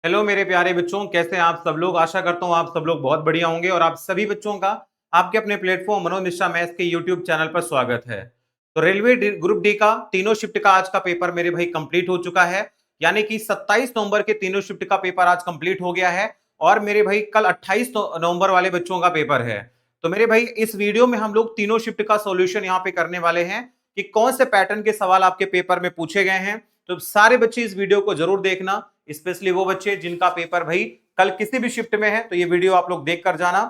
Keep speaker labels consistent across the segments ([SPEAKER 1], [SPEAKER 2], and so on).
[SPEAKER 1] Hello मेरे प्यारे बच्चों, कैसे हैं आप सब लोग। आशा करता हूं आप सब लोग बहुत बढ़िया होंगे और आप सभी बच्चों का आपके अपने प्लेटफॉर्म मनोज मिश्रा मैथ्स के यूट्यूब चैनल पर स्वागत है। तो ग्रुप डी का तीनों शिफ्ट का आज का पेपर मेरे भाई कंप्लीट हो चुका है। यानी कि 27 नवंबर के तीनों शिफ्ट का पेपर आज कंप्लीट हो गया है और मेरे भाई कल 28 नवंबर वाले बच्चों का पेपर है। तो मेरे भाई इस वीडियो में हम लोग तीनों शिफ्ट का सॉल्यूशन यहाँ पे करने वाले हैं कि कौन से पैटर्न के सवाल आपके पेपर में पूछे गए हैं। तो सारे बच्चे इस वीडियो को जरूर देखना, स्पेशली वो बच्चे जिनका पेपर भाई कल किसी भी शिफ्ट में है। तो ये वीडियो आप लोग देख कर जाना,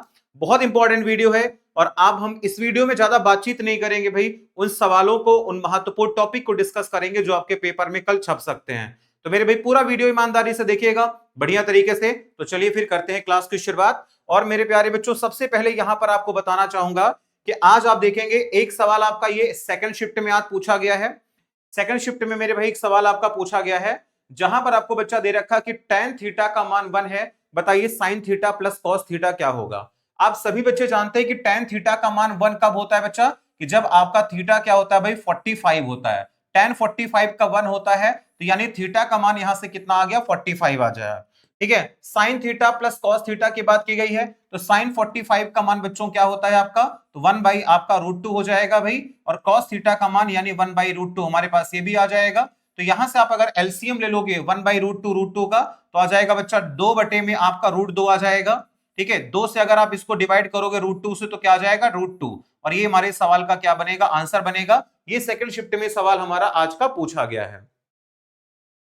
[SPEAKER 1] बहुत इंपॉर्टेंट वीडियो है। और अब हम इस वीडियो में ज्यादा बातचीत नहीं करेंगे भाई, उन सवालों को, उन महत्वपूर्ण टॉपिक को डिस्कस करेंगे जो आपके पेपर में कल छप सकते हैं। तो मेरे भाई पूरा वीडियो ईमानदारी से देखिएगा, बढ़िया तरीके से। तो चलिए फिर करते हैं क्लास की शुरुआत। और मेरे प्यारे बच्चों, सबसे पहले यहां पर आपको बताना चाहूंगा कि आज आप देखेंगे एक सवाल आपका ये सेकंड शिफ्ट में आज पूछा गया है। सेकंड शिफ्ट में मेरे भाई एक सवाल आपका पूछा गया है जहां पर आपको बच्चा दे रखा कि tan थीटा का मान 1 है, बताइए sin theta plus cos theta क्या होगा। आप सभी बच्चे जानते हैं कि tan थीटा का मान 1 कब होता है बच्चा, कि जब आपका थीटा क्या होता है भाई 45 होता है। tan 45 का 1 होता है, तो यानी थीटा का मान यहां से कितना आ गया 45 आ जाए। ठीक है, sin theta plus cos theta की बात की गई है, तो sin 45 का मान बच्चों क्या होता है आपका, तो 1 बाई आपका √2 हो जाएगा भाई। और cos थीटा का मान यानी 1 बाई √2 हमारे पास ये भी आ जाएगा। तो यहां से आप अगर एलसीएम ले लोगे 1 बाई √2 का, तो आ जाएगा बच्चा 2 बटे में आपका √2 आ जाएगा। ठीक है, 2 से अगर आप इसको डिवाइड करोगे √2 से तो क्या आ जाएगा √2। और ये हमारे सवाल का क्या बनेगा, आंसर बनेगा। ये सेकंड शिफ्ट में सवाल हमारा आज का पूछा गया है।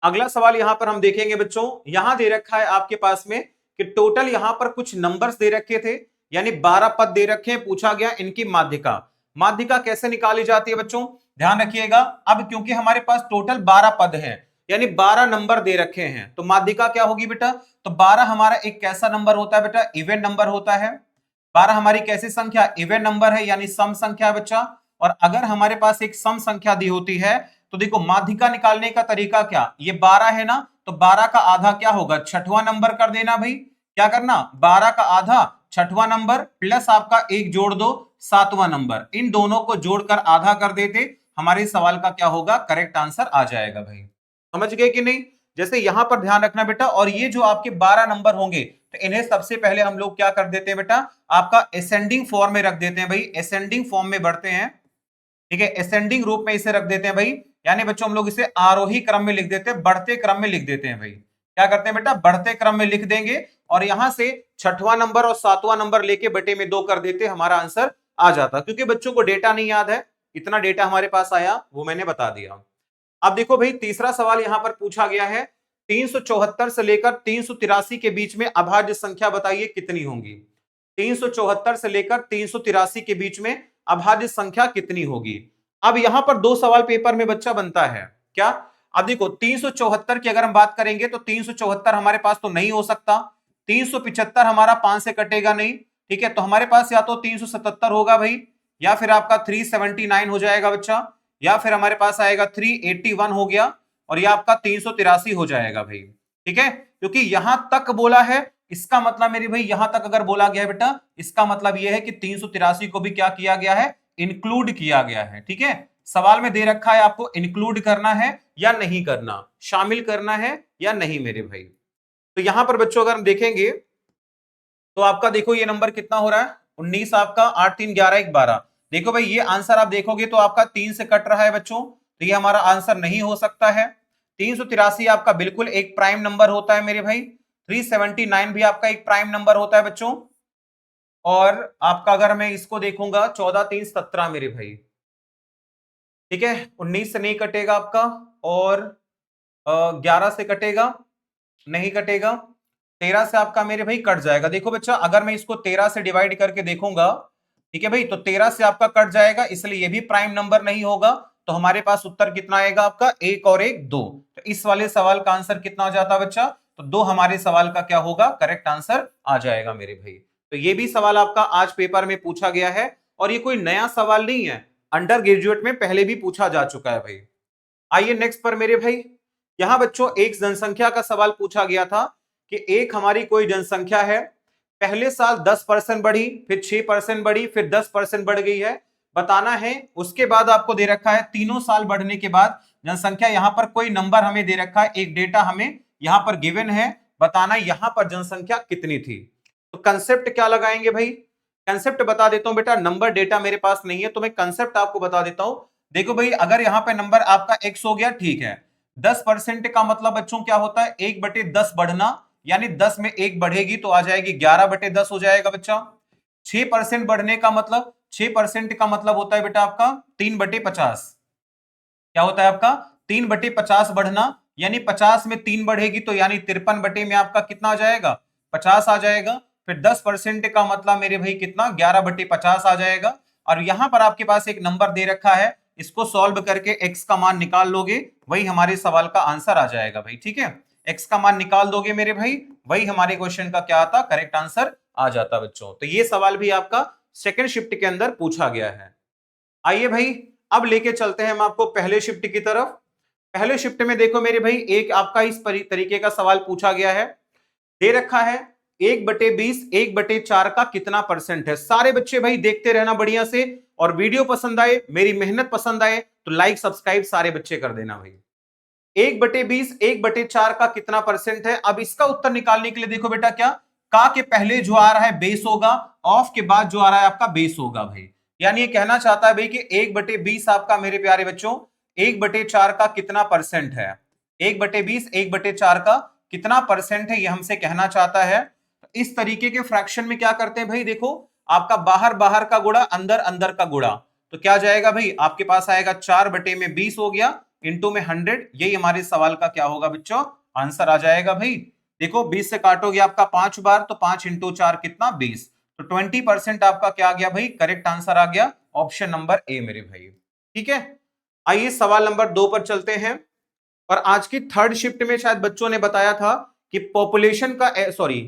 [SPEAKER 1] अगला सवाल यहां पर हम देखेंगे बच्चों, यहां दे रखा है आपके पास में कि टोटल यहां पर कुछ नंबर्स दे रखे थे, यानी 12 पद दे रखे हैं। पूछा गया इनकी माध्यिका। माध्यिका कैसे निकाली जाती है बच्चों, ध्यान रखिएगा। अब क्योंकि हमारे पास टोटल 12 पद हैं, यानी 12 नंबर दे रखे हैं, तो माध्यिका क्या होगी बेटा, तो 12 हमारा एक कैसा नंबर होता है बेटा, इवन नंबर होता है। 12 हमारी कैसी संख्या, इवन नंबर है, यानी सम संख्या है बच्चा। और अगर हमारे पास एक सम संख्या दी होती है, तो देखो माध्यिका निकालने का तरीका क्या, ये 12 है ना, तो 12 का आधा क्या होगा, छठवां नंबर कर देना भाई। क्या करना, 12 का आधा छठवां नंबर प्लस आपका एक जोड़ दो सातवां नंबर, इन दोनों को जोड़कर आधा कर देते, हमारे सवाल का क्या होगा, करेक्ट आंसर आ जाएगा भाई। समझ गए कि नहीं। जैसे यहां पर ध्यान रखना बेटा, और ये जो आपके 12 नंबर होंगे, तो इन्हें सबसे पहले हम लोग क्या कर देते हैं बेटा, आपका असेंडिंग फॉर्म में रख देते हैं भाई, असेंडिंग फॉर्म में बढ़ते हैं। ठीक है, असेंडिंग रूप में इसे रख देते हैं भाई, यानी बच्चों हम लोग इसे आरोही क्रम में लिख देते हैं, बढ़ते क्रम में लिख देते हैं भाई। क्या करते हैं बेटा, बढ़ते क्रम में लिख देंगे और यहां से छठवां नंबर और सातवां नंबर लेके बटे में 2 कर देते, हमारा आंसर आ जाता। क्योंकि बच्चों को डेटा नहीं याद है, इतना डेटा हमारे पास आया वो मैंने बता दिया। अब देखो भाई तीसरा सवाल यहां पर पूछा गया है, 374 से लेकर 383 के बीच में अभाज्य संख्या बताइए कितनी होंगी। 374 से लेकर 383 के बीच में अभाज्य संख्या कितनी होगी। अब यहां पर दो सवाल पेपर में बच्चा बनता है क्या। अब देखो 374 की अगर हम बात करेंगे तो 374 हमारे पास तो नहीं हो सकता, 375 हमारा 5 से कटेगा नहीं। ठीक है, तो हमारे पास या तो 377 होगा भाई, या फिर आपका 379 हो जाएगा बच्चा, या फिर हमारे पास आएगा 381 हो गया, और यह आपका 383 हो जाएगा भाई। ठीक है, क्योंकि यहां तक बोला है, इसका मतलब मेरे भाई यहां तक अगर बोला गया है बेटा, इसका मतलब यह है कि 383 को भी क्या किया गया है, इंक्लूड किया गया है। ठीक है, सवाल में दे रखा है आपको इंक्लूड करना है या नहीं करना, शामिल करना है या नहीं मेरे भाई। तो यहां पर बच्चों अगर हम देखेंगे तो आपका देखो ये नंबर कितना हो रहा है, 19 आपका, 8 3 11 1 12। देखो भाई ये आंसर आप देखोगे तो आपका 3 से कट रहा है बच्चों, तो ये हमारा आंसर नहीं हो सकता है। 383 आपका बिल्कुल एक प्राइम नंबर होता है मेरे भाई, 379 भी आपका एक प्राइम नंबर होता है बच्चों। और आपका अगर मैं इसको देखूंगा 14 3 17 मेरे भाई। ठीक है, 19 से नहीं कटेगा आपका, और 11 से कटेगा, नहीं कटेगा, 13 से आपका मेरे भाई कट जाएगा। देखो बच्चा अगर मैं इसको 13 से डिवाइड करके देखूंगा, ठीक है भाई, तो 13 से आपका कट जाएगा, इसलिए ये भी प्राइम नंबर नहीं होगा। तो हमारे पास उत्तर कितना आएगा आपका, एक और एक दो। तो इस वाले सवाल का आंसर कितना हो जाता बच्चा, तो दो हमारे सवाल का क्या होगा, करेक्ट आंसर आ जाएगा मेरे भाई। तो ये भी सवाल आपका आज पेपर में पूछा गया है, और ये कोई नया सवाल नहीं है, अंडर ग्रेजुएट में पहले भी पूछा जा चुका है भाई। आइए नेक्स्ट पर मेरे भाई, यहां बच्चों एक जनसंख्या का सवाल पूछा गया था कि एक हमारी कोई जनसंख्या है, पहले साल 10% बढ़ी, फिर 6% बढ़ी, फिर 10% बढ़ गई है, बताना है। उसके बाद आपको दे रखा है तीनों साल बढ़ने के बाद जनसंख्या, यहां पर कोई नंबर हमें दे रखा है, एक डेटा हमें यहां पर गिवन है, बताना यहां पर जनसंख्या कितनी थी। तो कंसेप्ट क्या लगाएंगे भाई, कंसेप्ट बता देता हूं बेटा, नंबर डेटा मेरे पास नहीं है तो मैं कंसेप्ट आपको बता देता हूं। देखो भाई, अगर यहां पे नंबर आपका x हो गया, ठीक है, 10% का मतलब बच्चों क्या होता है, 1/10 बढ़ना, यानी 10 में 1 बढ़ेगी तो आ जाएगी 11/10 हो जाएगा बच्चा। 6% बढ़ने का मतलब, 6% का मतलब होता है बेटा आपका 3/50। क्या होता है आपका 3/50 बढ़ना, यानी 50 में 3 बढ़ेगी तो यानी 53 बटे में आपका कितना आ जाएगा, 50 आ जाएगा। फिर 10% का मतलब मेरे भाई कितना, 11/50 आ जाएगा। और यहां पर आपके पास एक नंबर दे रखा है, इसको सॉल्व करके x का मान निकाल लोगे, वही हमारे सवाल का आंसर आ जाएगा भाई। ठीक है, x का मान निकाल दोगे मेरे भाई, वही हमारे क्वेश्चन का क्या आता, करेक्ट आंसर आ जाता बच्चों। तो ये सवाल भी आपका सेकंड शिफ्ट के अंदर पूछा गया है। आइए भाई, अब लेके चलते हैं हम आपको पहले शिफ्ट की तरफ। पहले शिफ्ट में देखो मेरे भाई, एक आपका इस तरीके का सवाल पूछा गया है, दे रखा है 1/20 1/4 का कितना परसेंट है। सारे बच्चे भाई देखते रहना बढ़िया से, और वीडियो पसंद आए, मेरी मेहनत पसंद आए तो लाइक सब्सक्राइब सारे बच्चे कर देना भाई। 1/20 1/4 का कितना परसेंट है। अब इसका उत्तर निकालने के लिए देखो बेटा, क्या का के पहले जो आ रहा है बेस होगा, ऑफ के बाद जो आ रहा है आपका बेस होगा भाई। यानी ये कहना चाहता है भाई कि 1/20 आपका मेरे प्यारे बच्चों 1/4 का कितना परसेंट है, 1/20 1/4 का कितना परसेंट है, ये हमसे कहना चाहता है। इस तरीके के फ्रैक्शन में क्या करते हैं भाई, देखो आपका बाहर बाहर का गुणा, अंदर अंदर का गुणा, तो क्या जाएगा भाई, आपके पास आएगा 4/20 हो गया, इंटू में 100, यही हमारे सवाल का क्या होगा बच्चों, आंसर आ जाएगा भाई। देखो 20 से काटोगे आपका 5 बार, तो 5 इंटू 4 कितना 20, तो 20% आपका क्या आ गया भाई, करेक्ट आंसर आ गया, ऑप्शन नंबर ए मेरे भाई। ठीक है, आइए सवाल नंबर 2 पर चलते हैं। और आज की थर्ड शिफ्ट में शायद बच्चों ने बताया था कि पॉपुलेशन का, सॉरी,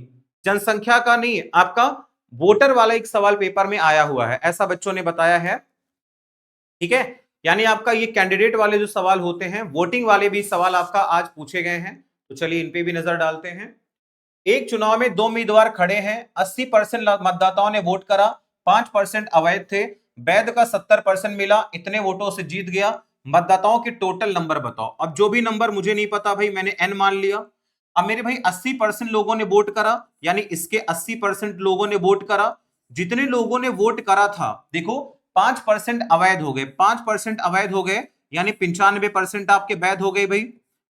[SPEAKER 1] जनसंख्या का नहीं, आपका वोटर वाला एक सवाल पेपर में आया हुआ है, ऐसा बच्चों ने बताया है। ठीक है, यानी आपका ये कैंडिडेट वाले जो सवाल होते हैं, वोटिंग वाले भी सवाल आपका आज पूछे गए हैं, तो चलिए इन पे भी नजर डालते हैं। एक चुनाव में 2 उम्मीदवार खड़े हैं, 80% मतदाताओं ने वोट करा, 5% अवैध थे, वैध का 70% मिला, इतने वोटों से जीत गया, मतदाताओं के टोटल नंबर बताओ। अब जो भी नंबर मुझे नहीं पता भाई, मैंने n मान लिया। अब मेरे भाई 80% लोगों ने वोट करा, यानी इसके 80% लोगों ने वोट करा, जितने लोगों ने वोट करा था, देखो 5% अवैध हो गए, 5% अवैध हो गए, यानी 95% आपके वैध हो गए भाई,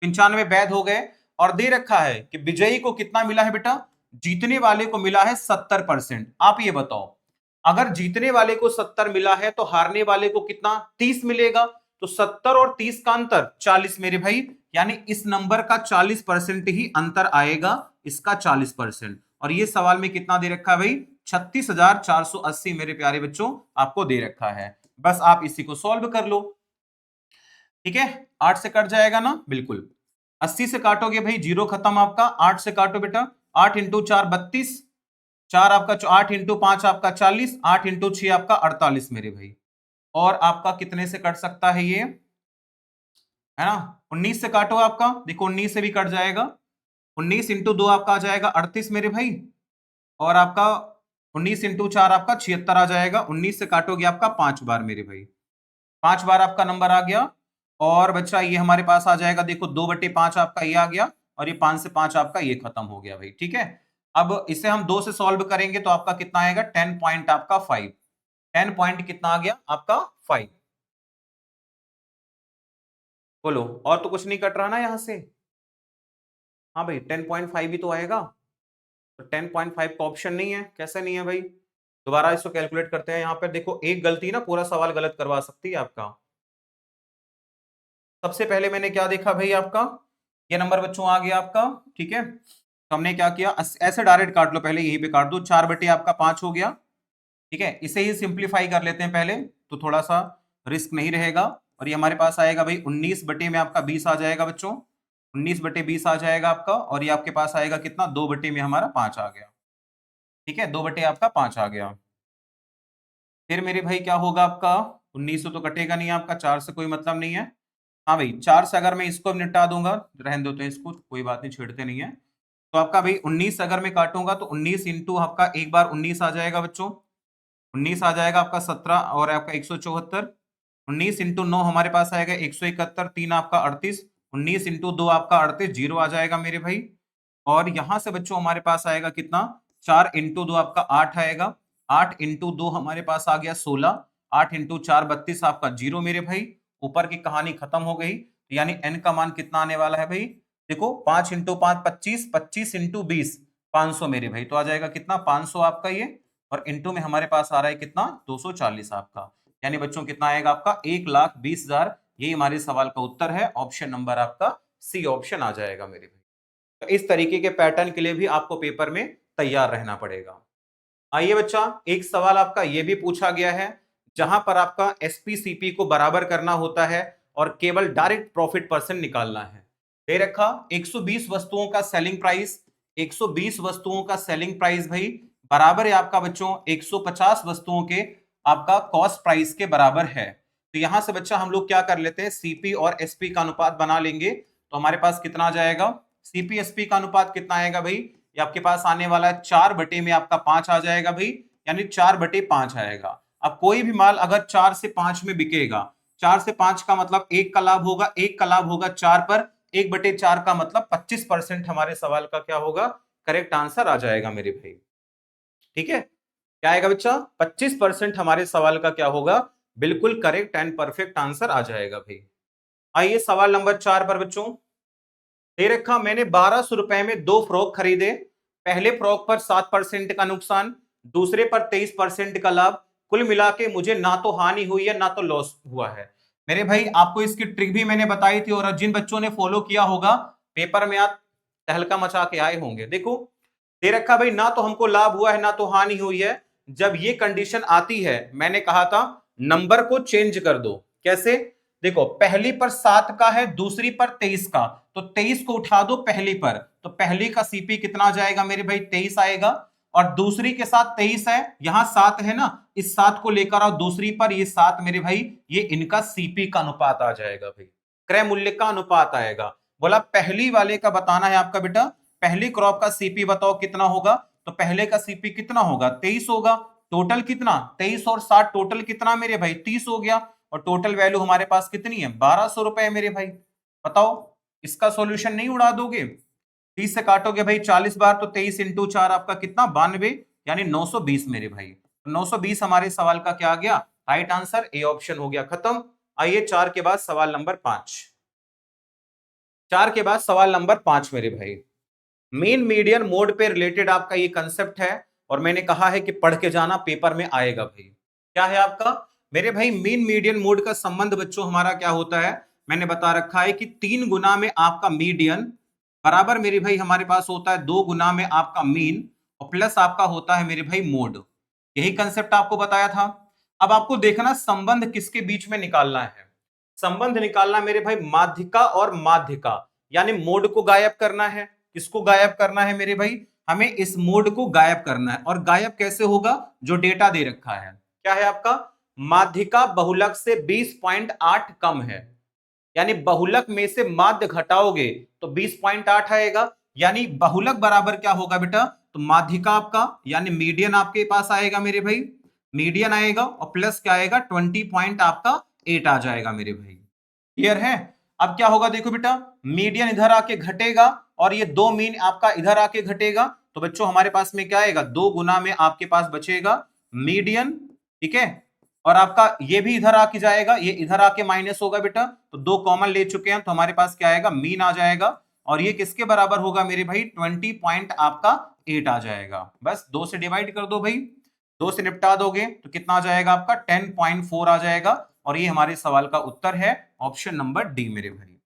[SPEAKER 1] 95 वैध हो गए। और दे रखा है कि विजयी को कितना मिला है बेटा, जीतने वाले को मिला है 70%। आप ये बताओ, अगर जीतने वाले को 70 मिला है तो हारने वाले को कितना, 30 मिलेगा, तो 70 और 30 का अंतर 40 मेरे भाई, यानी इस नंबर का 40% ही अंतर आएगा, इसका 40%। और ये सवाल में कितना दे रखा है भाई, 36,480 मेरे प्यारे बच्चों आपको दे रखा है। बस आप इसी को सॉल्व कर लो। ठीक है, 8 से कट जाएगा ना, बिल्कुल। 80 से काटोगे भाई, जीरो खत्म आपका, 8 से काटो बेटा, 8 इंटू 4 32, 4 आपका 8 इंटू 5 आपका 40, 8 इंटू 6 आपका 48 मेरे भाई। और आपका कितने से कट सकता है ये, है ना, 19 से काटो आपका, देखो 19 से भी कट जाएगा, 19 इंटू 2 आपका आ जाएगा 38 मेरे भाई, और आपका 19 इंटू 4 आपका 76 आ जाएगा, 19 से काटोगे आपका 5 बार मेरे भाई, 5 बार आपका नंबर आ गया। और बच्चा ये हमारे पास आ जाएगा, देखो 2/5 आपका ये आ गया, और ये 5 से 5 आपका ये खत्म हो गया भाई। ठीक है, अब इसे हम 2 से सॉल्व करेंगे तो आपका कितना आएगा, 10 पॉइंट आपका 5, 10 पॉइंट कितना आ गया आपका 5। बोलो, और तो कुछ नहीं कट रहा ना यहां से, हाँ भाई 10.5 ही तो आएगा, तो 10.5 का ऑप्शन नहीं है, कैसे नहीं है भाई, दोबारा इसको कैलकुलेट करते हैं। यहाँ पर देखो एक गलती ना पूरा सवाल गलत करवा सकती है आपका। सबसे पहले मैंने क्या देखा भाई, आपका ये नंबर बच्चों आ गया आपका। ठीक है, तो हमने क्या किया, ऐसे डायरेक्ट काट लो, पहले यहीं पे काट दो, 4/आपका 5 हो गया। ठीक है, इसे ही सिंप्लीफाई कर लेते हैं पहले, तो थोड़ा सा रिस्क नहीं रहेगा। और ये हमारे पास आएगा भाई 19 में आपका 20 आ जाएगा बच्चों, 19/20 आ जाएगा आपका, और ये आपके पास आएगा कितना, 2 में हमारा 5 आ गया। ठीक है, 2 आपका 5 आ गया। फिर मेरे भाई क्या होगा आपका, 19 तो कटेगा नहीं आपका, 4 से कोई मतलब नहीं है। हाँ भाई 4 से अगर मैं इसको निपटा दूंगा, रहने दो तो इसको, कोई बात नहीं, छेड़ते नहीं है। तो आपका भाई 19 अगर मैं काटूंगा तो 19 इंटू आपका एक बार 19 आ जाएगा बच्चों, 19 आ जाएगा आपका 17, और आपका 174, 19 इंटू 9 हमारे पास आएगा 171, 3 आपका 38, 19 इंटू 2 आपका 38, जीरो आ जाएगा मेरे भाई। और यहां से बच्चों हमारे पास आएगा कितना, 4 इंटू 2 आपका 8 आएगा, 8 इंटू 2 हमारे पास आ गया 16, 8 इंटू 4 32 आपका 0 मेरे भाई। ऊपर की कहानी खत्म हो गई, यानी n का मान कितना आने वाला है भाई, देखो 5 इंटू 5 25, 25 इंटू 20 500 मेरे भाई, तो आ जाएगा कितना 500 आपका ये, और इंटू में हमारे पास आ रहा है कितना 240 आपका, यानी बच्चों कितना आएगा आपका 1,20,000। यही हमारे सवाल का उत्तर है, ऑप्शन नंबर आपका सी ऑप्शन आ जाएगा मेरे भाई। तो इस तरीके के पैटर्न के लिए भी आपको पेपर में तैयार रहना पड़ेगा। आइए बच्चा, एक सवाल आपका यह भी पूछा गया है, जहां पर आपका एसपीसीपी को बराबर करना होता है और केवल डायरेक्ट प्रॉफिट परसेंट निकालना है। दे रखा 120 वस्तुओं का सेलिंग प्राइस, 120 वस्तुओं का सेलिंग प्राइस भाई बराबर है आपका बच्चों 150 वस्तुओं के आपका कॉस्ट प्राइस के बराबर है। तो यहां से बच्चा हम लोग क्या कर लेते हैं, सीपी और एसपी का अनुपात बना लेंगे। तो हमारे पास कितना आ जाएगा, सीपी एसपी का अनुपात कितना आएगा भाई, ये आपके पास आने वाला है 4 बटे में आपका 5 आ जाएगा भाई, यानी 4 बटे 5 आएगा। अब कोई भी माल अगर 4 से 5 में बिकेगा, 4 से 5 का मतलब 1 का लाभ होगा, 1 का लाभ होगा 4 पर, 1 बटे 4 का मतलब 25% हमारे सवाल का क्या होगा, करेक्ट आंसर आ जाएगा मेरे भाई। ठीक है, क्या आएगा बच्चा, 25% हमारे सवाल का क्या होगा, बिल्कुल करेक्ट एंड परफेक्ट आंसर आ जाएगा भाई। आइए सवाल नंबर 4 पर बच्चों, दे रखा मैंने 1200 रुपए में 2 फ्रॉक खरीदे, पहले फ्रॉक पर 7% का नुकसान, दूसरे पर 23% का लाभ, कुल मिला के मुझे ना तो हानि हुई है ना तो लॉस हुआ है। मेरे भाई आपको इसकी ट्रिक भी मैंने बताई थी, और जिन बच्चों ने फॉलो किया होगा पेपर में आप तहलका मचा के आए होंगे। देखो दे रखा भाई, ना तो हमको लाभ हुआ है ना तो हानि हुई है। जब ये कंडीशन आती है, मैंने कहा था नंबर को चेंज कर दो। कैसे, देखो पहली पर 7 का है, दूसरी पर 23 का, तो 23 को उठा दो पहली पर, तो पहली का सीपी कितना आ जाएगा मेरे भाई 23 आएगा, और दूसरी के साथ 23 है, यहां 7 है ना, इस 7 को लेकर आओ दूसरी पर, ये 7 मेरे भाई ये इनका सीपी का अनुपात आ जाएगा भाई, क्रय मूल्य का अनुपात आएगा। बोला पहली वाले का बताना है आपका बेटा, पहली क्रॉप का सीपी बताओ कितना होगा, तो पहले का सीपी कितना होगा 23 होगा, टोटल कितना 23 और 7 टोटल कितना मेरे भाई 30 हो गया, और टोटल वैल्यू हमारे पास कितनी है 1200 रुपए मेरे भाई। बताओ इसका सॉल्यूशन नहीं उड़ा दोगे, 30 से काटोगे भाई 40 बार, तो 23 इंटू 4 आपका कितना 92, यानी 920 मेरे भाई। 920 हमारे सवाल का क्या आ गया, राइट आंसर ए ऑप्शन हो गया खत्म। आइए 4 के बाद सवाल नंबर 5, 4 के बाद सवाल नंबर 5 मेरे भाई, मेन मीडियन मोड पे रिलेटेड आपका ये कंसेप्ट है, और मैंने कहा है कि पढ़ के जाना पेपर में आएगा भाई। क्या है आपका मेरे भाई, मेन मीडियन मोड का संबंध बच्चों हमारा क्या होता है, मैंने बता रखा है कि 3 गुना में आपका मीडियन बराबर मेरे भाई हमारे पास होता है 2 गुना में आपका मीन, और प्लस आपका होता है मेरे भाई मोड। यही कंसेप्ट आपको बताया था। अब आपको देखना संबंध किसके बीच में निकालना है, संबंध निकालना मेरे भाई माध्यिका और माध्यिका, यानी मोड को गायब करना है। किसको गायब करना है मेरे भाई, हमें इस मोड को गायब करना है, और गायब कैसे होगा, जो डेटा दे रखा है क्या है आपका, माध्यिका बहुलक से 20.8 कम है, यानी बहुलक में से माध्य घटाओगे तो 20.8 आएगा, यानी बहुलक बराबर क्या होगा बेटा, तो माध्यिका आपका यानी मीडियन आपके पास आएगा मेरे भाई, मीडियन आएगा और प्लस क्या आएगा 20 पॉइंट आपका 8 आ जाएगा मेरे भाई। क्लियर है। अब क्या होगा देखो बेटा, मीडियन इधर आके घटेगा और ये 2 मीन आपका इधर आके घटेगा, तो बच्चों हमारे पास में क्या आएगा 2 गुना में आपके पास बचेगा मीडियन। ठीक है, और आपका ये भी इधर आके जाएगा, ये इधर आके माइनस होगा बेटा, तो 2 कॉमन ले चुके हैं, तो हमारे पास क्या आएगा मीन आ जाएगा, और ये किसके बराबर होगा मेरे भाई 20 पॉइंट आपका 8 आ जाएगा। बस 2 से डिवाइड कर दो भाई, 2 से निपटा दोगे तो कितना आ जाएगा आपका 10.4 आ जाएगा, और ये हमारे सवाल का उत्तर है ऑप्शन नंबर डी मेरे भाई।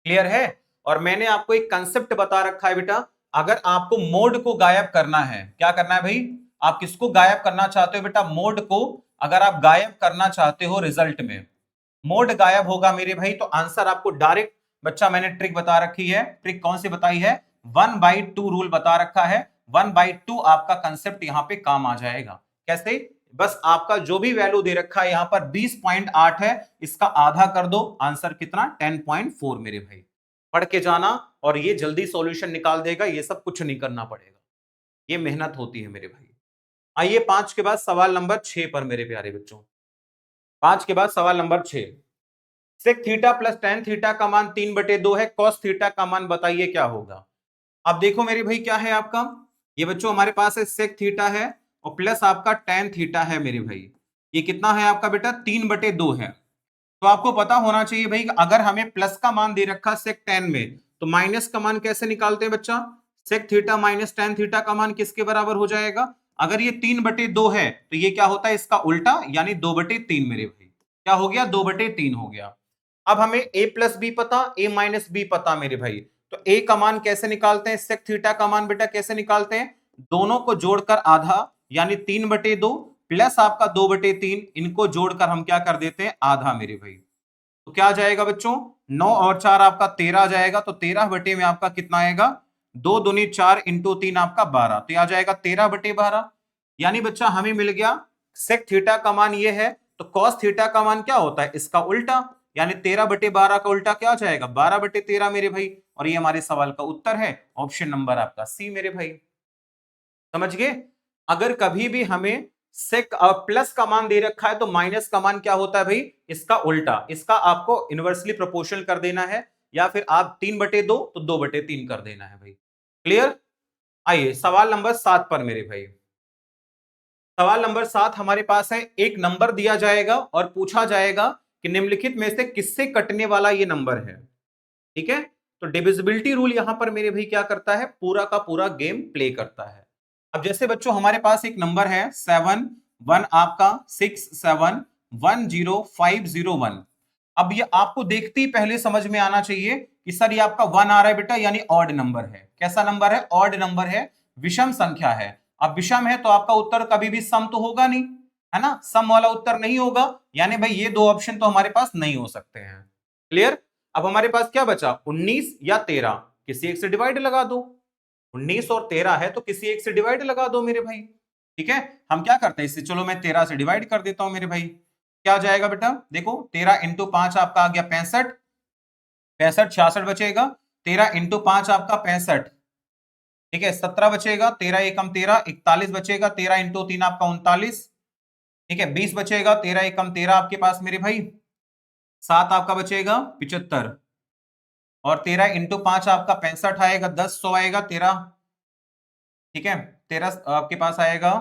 [SPEAKER 1] क्लियर है। और मैंने आपको एक कंसेप्ट बता रखा है बेटा, अगर आपको मोड को गायब करना है, क्या करना है भाई, आप किसको गायब करना चाहते हो बेटा, मोड को अगर आप गायब करना चाहते हो रिजल्ट में, मोड गायब होगा मेरे भाई, तो आंसर आपको डायरेक्ट, बच्चा मैंने ट्रिक बता रखी है, ट्रिक कौन सी बताई है 1/2 रूल बता रखा है, 1/2 आपका कंसेप्ट यहां पे काम आ जाएगा। कैसे, बस आपका जो भी वैल्यू दे रखा है यहां पर 20.8 है, इसका आधा कर दो, आंसर कितना 10.4 मेरे भाई। पढ़ के जाना और ये जल्दी सॉल्यूशन निकाल देगा, ये सब कुछ नहीं करना पड़ेगा, ये मेहनत होती है मेरे भाई। आइए 5 के बाद सवाल नंबर 6 पर मेरे प्यारे बच्चों, 5 के बाद सवाल नंबर 6, sec theta plus tan theta का मान 3/2 है, कॉस थीटा का मान बताइए क्या होगा। अब देखो मेरे भाई क्या है आपका, ये बच्चों हमारे पास है सेक थीटा है और प्लस आपका टेन थीटा है मेरे भाई। ये कितना है आपका बेटा, 3/2 है। तो आपको पता होना चाहिए भाई अगर हमें प्लस का मान दे रखा सेक टेन में तो माइनस का मान कैसे निकालते हैं बच्चा, sec theta minus tan theta का मान किसके बराबर हो जाएगा, अगर ये 3/2 है तो ये क्या होता है इसका उल्टा यानी 2/3 मेरे भाई। क्या हो गया, 2/3 हो गया। अब हमें a प्लस बी पता, a माइनस बी पता मेरे भाई। तो a का मान कैसे निकालते हैं, सेक थीटा का मान बेटा कैसे निकालते हैं, दोनों को जोड़कर आधा यानी 3/2 प्लस आपका 2/3, इनको जोड़कर हम क्या कर देते हैं आधा मेरे भाई। तो क्या आ जाएगा बच्चों, 9 और 4 आपका 13 आ जाएगा। तो 13 में आपका कितना आएगा, 2 दूनी 4 इंटू 3 आपका 12, तो आ जाएगा 13/12। यानी बच्चा हमें मिल गया सेक थीटा का मान ये है, तो कॉस थीटा का मान क्या होता है इसका उल्टा, यानी 13/12 का उल्टा क्या हो जाएगा 12/13 मेरे भाई। और ये हमारे सवाल का उत्तर है ऑप्शन नंबर आपका सी मेरे भाई। समझ गए। अगर कभी भी हमें सेक प्लस का मान दे रखा है तो माइनस का मान क्या होता है भाई, इसका उल्टा, इसका आपको इनवर्सली प्रोपोर्शनल कर देना है, या फिर आप 3/2 तो 2/3 कर देना है भाई। क्लियर। आइए सवाल नंबर 7 पर मेरे भाई। सवाल नंबर 7 हमारे पास है, एक नंबर दिया जाएगा और पूछा जाएगा कि निम्नलिखित में से किससे कटने वाला ये नंबर है। ठीक है, तो डिविजिबिलिटी रूल यहां पर मेरे भाई क्या करता है, पूरा का पूरा गेम प्ले करता है। अब जैसे बच्चों हमारे पास एक नंबर है 7 1 आपका 6 7 1 0 5 0 1। अब ये आपको देखते ही पहले समझ में आना चाहिए कि सर ये आपका 1 आ रहा है बेटा, यानी ऑड नंबर है। कैसा नंबर है, ऑड नंबर है, विषम संख्या है। अब विषम है तो आपका उत्तर कभी भी सम तो होगा नहीं, है ना, सम वाला उत्तर नहीं होगा, यानी भाई ये दो ऑप्शन तो हमारे पास नहीं हो सकते हैं। क्लियर। अब हमारे पास क्या बचा, 19 या 13, किसी एक से डिवाइड लगा दो। 19 और 13 है तो किसी एक से डिवाइड लगा दो मेरे भाई। ठीक है, हम क्या करते हैं इससे, चलो मैं 13 से डिवाइड कर देता हूं मेरे भाई। क्या जाएगा बेटा, देखो 13 इंटू 5 आपका आ गया 65, 65 66 बचेगा, 13 इंटू 5 आपका 65, ठीक है 17 बचेगा, 13 एकम 13 41 बचेगा, 13 इंटू 3 आपका 39, ठीक है 20 बचेगा, 13 एकम 13 आपके पास मेरे भाई, 7 आपका बचेगा 75, और 13 इंटू 5 आपका 65 आएगा, 10 100 आएगा 13, ठीक है 13 आपके पास आएगा,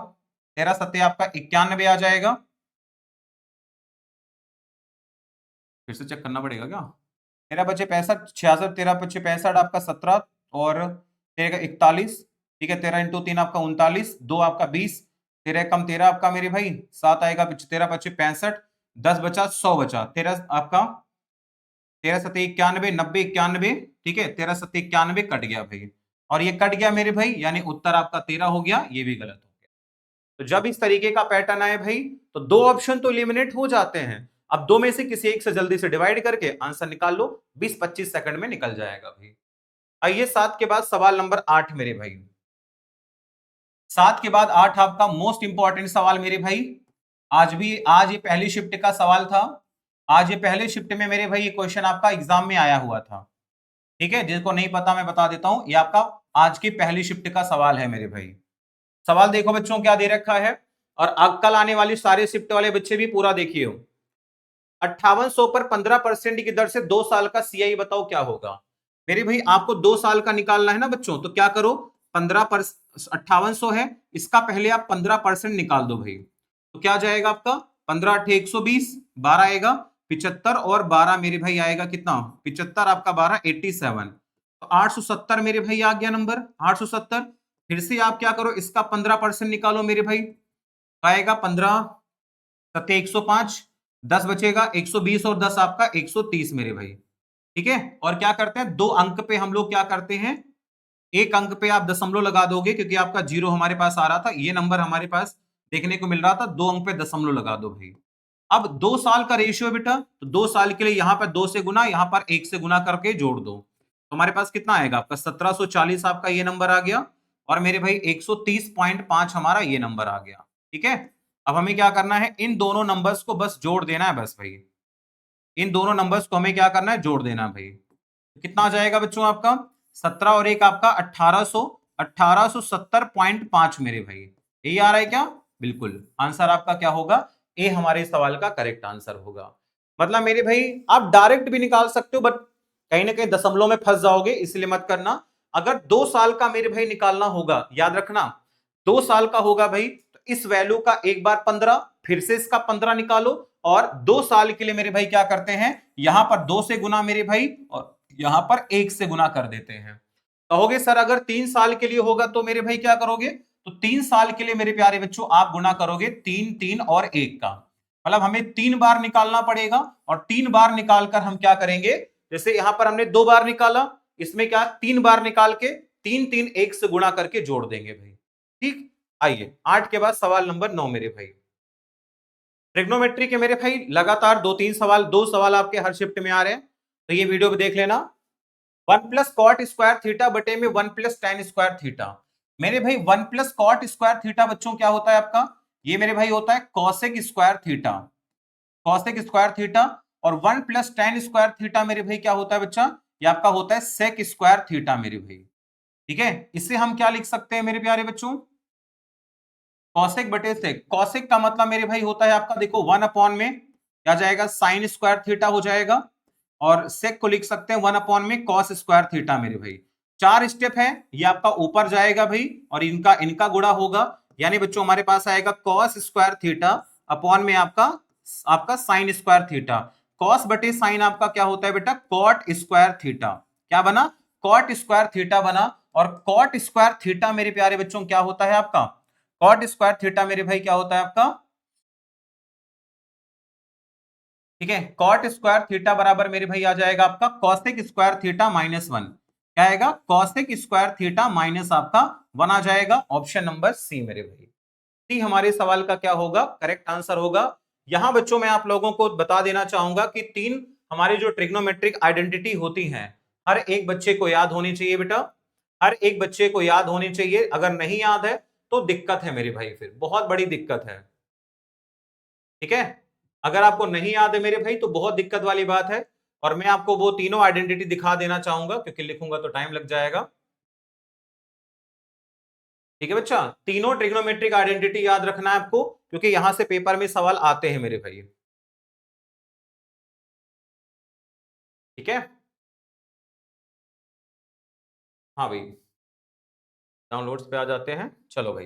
[SPEAKER 1] 13 सत्ते आपका 91 आ जाएगा। फिर से चेक करना पड़ेगा क्या, 13 बचे 65 66, 13 बचे 65 आपका 17 और 13 41, ठीक है 13 इंटू 3 आपका 39, 2 आपका 20, 13 कम 13 आपका मेरे भाई, 7 आएगा 13 बचे 65, 10 बचा 100 बचा, 13 आपका 13 सत्ते 91 90 91, ठीक है 13 सत्ते 91 कट गया भाई, और ये कट गया मेरे भाई, यानी उत्तर आपका 13 हो गया, ये भी गलत हो गया। तो जब इस तरीके का पैटर्न आए भाई तो दो ऑप्शन तो एलिमिनेट हो जाते हैं। अब दो में से किसी एक से जल्दी से डिवाइड करके आंसर निकाल लो, 20-25 सेकंड में निकल जाएगा भाई। आइए 7 के बाद सवाल नंबर 8 मेरे भाई। 7 के बाद 8 आपका मोस्ट इंपॉर्टेंट सवाल मेरे भाई। आज ये पहली शिफ्ट का सवाल था। आज ये पहले शिफ्ट में मेरे भाई ये क्वेश्चन आपका एग्जाम में आया हुआ था। ठीक है, जिसको नहीं पता मैं बता देता हूं, ये आपका आज की पहली शिफ्ट का सवाल है मेरे भाई। सवाल देखो बच्चों क्या दे रखा है, और कल आने वाली सारे शिफ्ट वाले बच्चे भी पूरा देखिए। 5800 पर 15% की दर से 2 साल का सीआई बताओ क्या होगा। मेरे भाई आपको 2 साल का निकालना है ना बच्चों, तो क्या करो 5800 है, इसका पहले आप 15% निकाल दो भाई। तो क्या जाएगा आपका 15 8 120, 12 आएगा 75, और 12 मेरे भाई आएगा कितना 75 आपका 12 87, तो 870 मेरे भाई आ गया नंबर 870। फिर से आप क्या करो इसका 15% निकालो मेरे भाई, आएगा 15 सत्ते 105, 10 बचेगा 120, और 10 आपका 130 मेरे भाई। ठीक है, और क्या करते हैं दो अंक पे हम लोग क्या करते हैं, एक अंक पे आप दशमलव लगा दोगे, क्योंकि आपका जीरो हमारे पास आ रहा था, ये नंबर हमारे पास देखने को मिल रहा था, दो अंक पे दशमलव लगा दो भाई। अब 2 साल का रेशियो बेटा, तो 2 साल के लिए यहां पर 2 से गुना, यहां पर 1 से गुना करके जोड़ दो, तो हमारे पास कितना आएगा आपका 1740 आपका ये नंबर आ गया, और मेरे भाई 130.5 हमारा ये नंबर आ गया। ठीक है, अब हमें क्या करना है, इन दोनों नंबर्स को बस जोड़ देना है बस भाई, इन दोनों नंबर्स को हमें क्या करना है जोड़ देना भाई। कितना आ जाएगा बच्चों आपका 17 और 1 आपका 1800, 1870.5 मेरे भाई। यही आ रहा है क्या, बिल्कुल आंसर आपका क्या होगा, ए हमारे सवाल का करेक्ट आंसर होगा। मतलब मेरे भाई आप डायरेक्ट भी निकाल सकते हो, बट कहीं ना कहीं दशमलव में फंस जाओगे, इसलिए मत करना। अगर 2 साल का मेरे भाई निकालना होगा, याद रखना 2 साल का होगा भाई, तो इस वैल्यू का एक बार 15, फिर से इसका 15 निकालो, और 2 साल के लिए मेरे भाई क्या करते हैं, यहां पर 2 से गुना मेरे भाई, और यहां पर 1 से गुना कर देते हैं। कहोगे सर अगर 3 साल के लिए होगा तो मेरे भाई क्या करोगे, तो 3 साल के लिए मेरे प्यारे बच्चों आप गुना करोगे 3, 3 और 1 का, मतलब हमें 3 बार निकालना पड़ेगा, और 3 बार निकालकर हम क्या करेंगे, जैसे यहां पर हमने 2 बार निकाला, इसमें क्या 3 बार निकाल के 3, 3 1 से गुणा करके जोड़ देंगे भाई। ठीक, आइए 8 के बाद सवाल नंबर 9 मेरे भाई। ट्रिग्नोमेट्री के मेरे भाई लगातार 2-3 सवाल, 2 सवाल आपके हर शिफ्ट में आ रहे हैं, तो ये वीडियो भी देख लेना। 1 प्लस कॉट स्क्वायर थीटा बटे में 1 प्लस टेन स्क्वायर थीटा। मेरे भाई 1 प्लस कॉट स्क्वायर थीटा बच्चों क्या होता है आपका, ये मेरे भाई होता है cosec square theta, cosec square theta. और 1 प्लस टेन स्क्वायर थीटा मेरे भाई क्या होता है बच्चा, ये आपका होता है सेक स्क्वायर थीटा मेरे भाई। ठीक है, इसे हम क्या लिख सकते हैं मेरे प्यारे बच्चों, कॉसेक बटे सेक। कॉसेक का मतलब मेरे भाई होता है आपका, देखो 1 अपॉन में क्या जाएगा, साइन स्क्वायर थीटा हो जाएगा, और सेक को लिख सकते हैं 1 अपॉन में कॉस स्क्वायर थीटा मेरे भाई। 4 स्टेप है, ये आपका ऊपर जाएगा भाई, और इनका इनका गुणा होगा, यानी बच्चों हमारे पास आएगा कॉस स्क्वायर थीटा अपॉन में आपका आपका साइन स्क्वायर थीटा। कॉस बटे साइन आपका क्या होता है बेटा, कॉट स्क्वायर थीटा। क्या बना, कॉट स्क्वायर थीटा बना। और कॉट स्क्वायर थीटा मेरे प्यारे बच्चों क्या होता है आपका, कॉट स्क्वायर थीटा मेरे भाई क्या होता है आपका, ठीक है, कॉट स्क्वायर थीटा बराबर मेरे भाई आ जाएगा आपका कॉसेक स्क्वायर थीटा -1। क्या आएगा, कॉसेक स्क्वायर थीटा माइनस आपका 1 आ जाएगा। ऑप्शन नंबर सी मेरे भाई, सी हमारे सवाल का क्या होगा, करेक्ट आंसर होगा। यहां बच्चों मैं आप लोगों को बता देना चाहूंगा कि 3 हमारी जो ट्रिग्नोमेट्रिक आइडेंटिटी होती हैं, हर एक बच्चे को याद होनी चाहिए बेटा, हर एक बच्चे को याद होनी चाहिए। अगर नहीं याद है तो दिक्कत है मेरे भाई, फिर बहुत बड़ी दिक्कत है। ठीक है, अगर आपको नहीं याद है मेरे भाई तो बहुत दिक्कत वाली बात है, और मैं आपको वो तीनों आइडेंटिटी दिखा देना चाहूंगा, क्योंकि लिखूंगा तो टाइम लग जाएगा। ठीक है बच्चा, तीनों ट्रिग्नोमेट्रिक आइडेंटिटी याद रखना है आपको, क्योंकि यहां से पेपर में सवाल आते हैं मेरे भाई। ठीक है, हाँ भाई, डाउनलोड्स पे आ जाते हैं, चलो भाई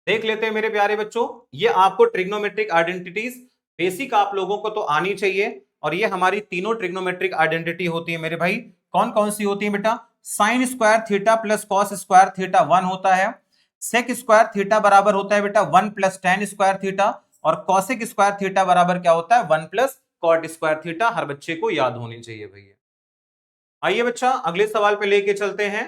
[SPEAKER 1] देख लेते हैं मेरे प्यारे बच्चों। ये आपको ट्रिग्नोमेट्रिक आइडेंटिटीज बेसिक आप लोगों को तो आनी चाहिए, और ये हमारी तीनों ट्रिग्नोमेट्रिक आइडेंटिटी होती है मेरे भाई। कौन कौन सी होती है बेटा, sine square theta plus cos square theta 1 होता है, सेक स्क्वायर थीटा बराबर होता है बेटा 1 प्लस टेन स्क्वायर थीटा, और कॉसेक स्क्वायर थीटा बराबर क्या होता है 1 प्लस कॉट स्क्वायर थीटा। हर बच्चे को याद होनी चाहिए भैया। आइए बच्चा अगले सवाल पे लेके चलते हैं।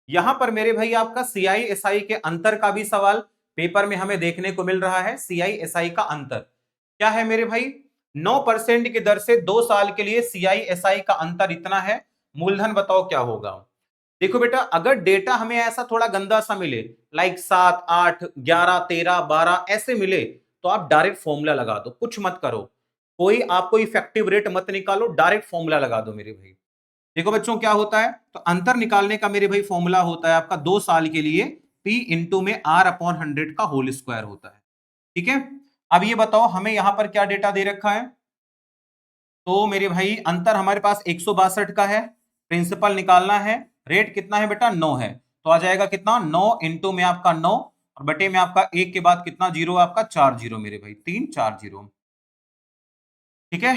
[SPEAKER 1] यहां पर मेरे भाई आपका सीआई एसआई के अंतर का भी सवाल पेपर में हमें देखने को मिल रहा है। सीआई एसआई का अंतर क्या है मेरे भाई, 9% की दर से 2 साल के लिए सीआई एसआई का अंतर इतना है, मूलधन बताओ क्या होगा। देखो बेटा, अगर डेटा हमें ऐसा थोड़ा गंदा सा मिले, लाइक 7, 8, 11, 13, 12 ऐसे मिले, तो आप डायरेक्ट फॉर्मूला लगा दो, कुछ मत करो, कोई आपको इफेक्टिव रेट मत निकालो, डायरेक्ट फॉर्मूला लगा दो मेरे भाई। देखो बच्चों क्या होता है, तो अंतर निकालने का मेरे भाई फॉर्मूला होता है आपका 2 साल के लिए P इंटू में R अपॉन 100 का होल स्क्वायर होता है। ठीक है, अब ये बताओ हमें यहां पर क्या डेटा दे रखा है, तो मेरे भाई अंतर हमारे पास 162 का है, प्रिंसिपल निकालना है, रेट कितना है बेटा 9 है, तो आ जाएगा कितना 9 इंटू में आपका 9, और बटे में आपका 1 के बाद कितना जीरो, आपका 4 जीरो मेरे भाई, 3 4 जीरो। ठीक है,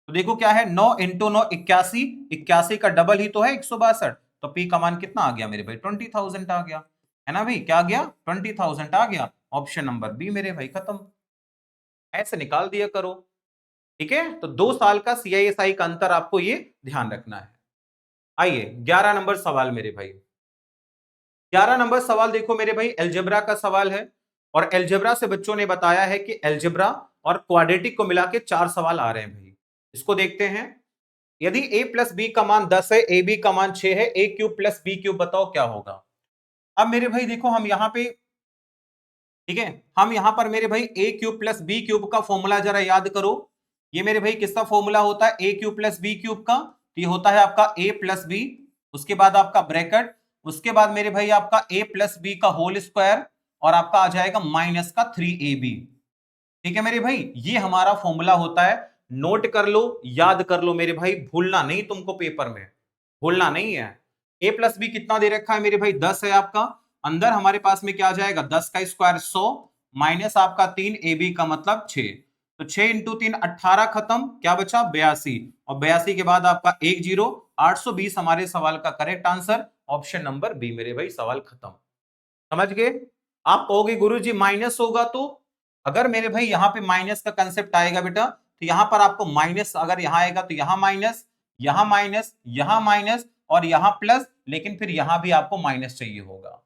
[SPEAKER 1] तो देखो क्या है, 9 इंटू 9 81, 81 का डबल ही तो है 162, तो पी का मान कितना आ गया मेरे भाई 20,000 आ गया, है ना भाई, क्या आ गया 20,000 आ गया। ऑप्शन नंबर बी मेरे भाई, खत्म, ऐसे निकाल दिया करो। ठीक है, तो 2 साल का सीआईएसआई का अंतर आपको ये ध्यान रखना है। आइए 11 नंबर सवाल मेरे भाई, 11 नंबर सवाल देखो मेरे भाई, एलजेब्रा का सवाल है, और एलजेब्रा से बच्चों ने बताया है कि एलजेब्रा और क्वाड्रेटिक को मिला के 4 सवाल आ रहे हैं भाई। इसको देखते हैं, यदि a प्लस बी का मान 10 है, ए बी का मान 6 है, ए क्यूब प्लस बी क्यूब बताओ क्या होगा। अब मेरे भाई देखो हम यहाँ पे, ठीक है, हम यहां पर मेरे भाई ए क्यूब प्लस बी क्यूब का फॉर्मूला जरा याद करो। ये मेरे भाई किसका फॉर्मूला होता है, ए क्यूब प्लस बी क्यूब का, तो ये होता है आपका ए प्लस बी, उसके बाद आपका ब्रैकेट, उसके बाद मेरे भाई आपका ए प्लस बी का होल स्क्वायर, और आपका आ जाएगा माइनस का 3ab। ठीक है मेरे भाई, ये हमारा फॉर्मूला होता है, नोट कर लो, याद कर लो मेरे भाई, भूलना नहीं तुमको पेपर में, भूलना नहीं है। ए प्लस बी कितना दे रखा है मेरे भाई 10 है आपका, अंदर हमारे पास में क्या आ जाएगा 10 का स्क्वायर 100 माइनस आपका 3 ए बी का मतलब 6, तो 6 इंटू 3 18 खत्म, क्या बचा 82, और 82 के बाद आपका 1 जीरो 820 हमारे सवाल का correct answer option number B मेरे भाई, सवाल खत्म। समझ गए? आप कहोगे गुरुजी माइनस होगा तो, अगर मेरे भाई यहां पे माइनस का कंसेप्ट आएगा बेटा तो यहां पर आपको माइनस, अगर यहां आएगा तो यहां माइनस, यहां माइनस, यहां माइनस और यहां प्लस, लेकिन फिर यहां भी आपको माइनस चाहिए होगा,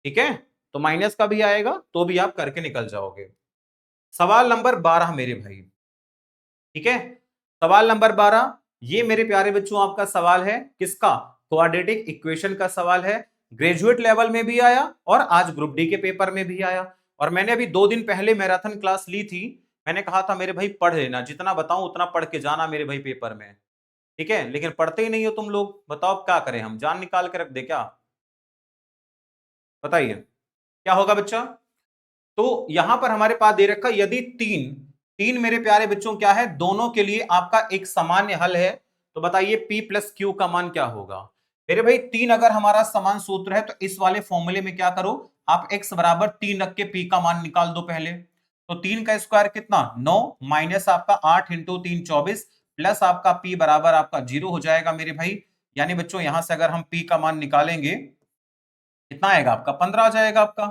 [SPEAKER 1] ठीक है? तो माइनस का भी आएगा तो भी आप करके निकल जाओगे। सवाल नंबर 12 मेरे भाई, ठीक है? सवाल नंबर 12 ये मेरे प्यारे बच्चों आपका सवाल है किसका? क्वाड्रेटिक इक्वेशन का सवाल है। ग्रेजुएट लेवल में भी आया और आज ग्रुप डी के पेपर में भी आया, और मैंने अभी 2 दिन पहले मैराथन क्लास ली थी। मैंने कहा था मेरे भाई पढ़ लेना, जितना बताऊं उतना पढ़ के जाना मेरे भाई पेपर में, ठीक है? लेकिन पढ़ते ही नहीं हो तुम लोग, बताओ अब क्या करें, हम जान निकाल के रख दे क्या? बताइए क्या होगा बच्चा? तो यहां पर हमारे पास दे रखा यदि तीन तीन मेरे प्यारे बच्चों क्या है, दोनों के लिए आपका एक सामान्य हल है, तो बताइए P प्लस क्यू का मान क्या होगा? मेरे भाई तीन अगर हमारा समान सूत्र है तो इस वाले फॉर्मूले में क्या करो, आप x बराबर 3 रख के P का मान निकाल दो पहले। तो 3 का स्क्वायर कितना 9 माइनस आपका 8 इंटू 3 24 प्लस आपका P बराबर आपका 0 हो जाएगा मेरे भाई। यानी बच्चों यहां से अगर हम P का मान निकालेंगे कितना आएगा आपका 15 आ जाएगा आपका,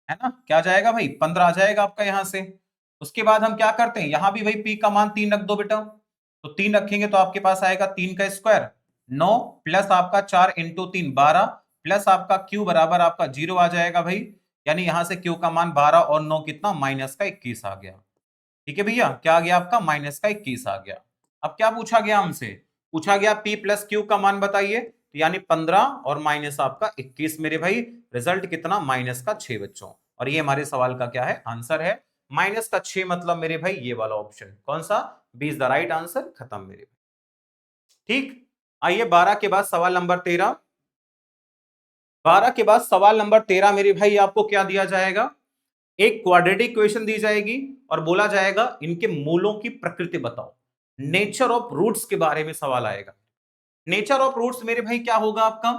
[SPEAKER 1] है ना? क्या जाएगा भाई 15 आ जाएगा आपका यहां से। उसके बाद हम क्या करते हैं, यहां भी भाई पी का मान 3 रख दो बेटा, तो 3 रखेंगे तो आपके पास आएगा 3 का स्क्वायर 9 प्लस आपका 4 इंटू 3 12 प्लस आपका क्यू बराबर आपका 0 आ जाएगा भाई। यानी यहां से क्यू का मान 12 और 9 कितना माइनस का 21 आ गया। ठीक है भैया, क्या आ गया आपका माइनस का 21 आ गया। अब क्या पूछा गया हमसे, पूछा गया पी प्लस क्यू का मान बताइए, तो यानी 15 और माइनस आपका 21 मेरे भाई, रिजल्ट कितना माइनस का 6 बच्चों। और ये हमारे सवाल का क्या है आंसर है, माइनस का 6 मतलब मेरे भाई ये वाला ऑप्शन कौन सा, B is the right answer, खत्म मेरे भाई। ठीक, आइए 12 के बाद सवाल नंबर 13। 12 के बाद सवाल नंबर 13 मेरे भाई आपको क्या दिया जाएगा, एक क्वाड्रेटिक इक्वेशन दी जाएगी और बोला जाएगा इनके मूलों की प्रकृति बताओ। नेचर ऑफ रूट्स के बारे में सवाल आएगा। नेचर ऑफ रूट्स मेरे भाई क्या होगा आपका,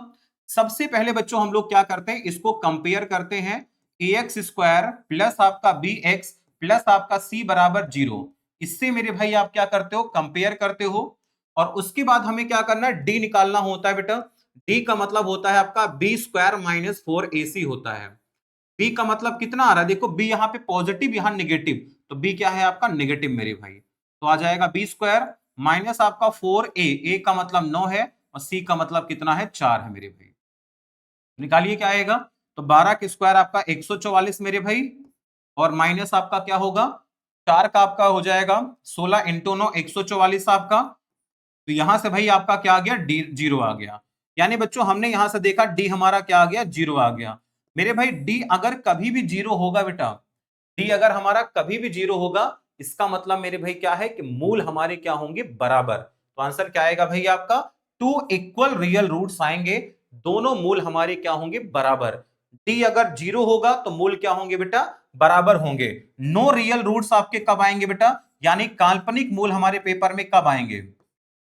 [SPEAKER 1] सबसे पहले बच्चों हम लोग क्या करते हैं, इसको कंपेयर करते हैं ए एक्स स्क्वायर प्लस आपका बी एक्स प्लस आपका सी बराबर 0। इससे मेरे भाई आप क्या करते हो, कंपेयर करते हो। और उसके बाद हमें क्या करना है, डी निकालना होता है बेटा। डी का मतलब होता है आपका बी स्क्वायर माइनस 4ac होता है। बी का मतलब कितना आ रहा है, देखो बी यहाँ पे पॉजिटिव यहाँ निगेटिव, तो बी क्या है आपका नेगेटिव मेरे भाई, तो आ जाएगा बी स्क्वायर माइनस आपका 4a, ए का मतलब 9 है और सी का मतलब कितना है 4 है मेरे भाई। निकालिए क्या आएगा, तो 12 के स्क्वायर आपका 144 मेरे भाई, और माइनस आपका क्या होगा 4 का आपका हो जाएगा 16 इंटू 9 144 आपका। तो यहां से भाई आपका क्या आ गया, डी 0 आ गया। यानी बच्चों हमने यहां से देखा डी हमारा क्या आ गया 0 आ गया। मेरे भाई डी अगर कभी भी 0 होगा बेटा, डी अगर हमारा कभी भी 0 होगा, इसका मतलब मेरे भाई क्या है कि मूल हमारे क्या होंगे बराबर। तो आंसर क्या आएगा भाई आपका, टू इक्वल रियल रूट्स आएंगे, दोनों मूल हमारे क्या होंगे बराबर। डी अगर 0 होगा तो मूल क्या होंगे बेटा बराबर होंगे। नो रियल रूट्स आपके कब आएंगे बेटा, यानी काल्पनिक मूल हमारे पेपर में कब आएंगे,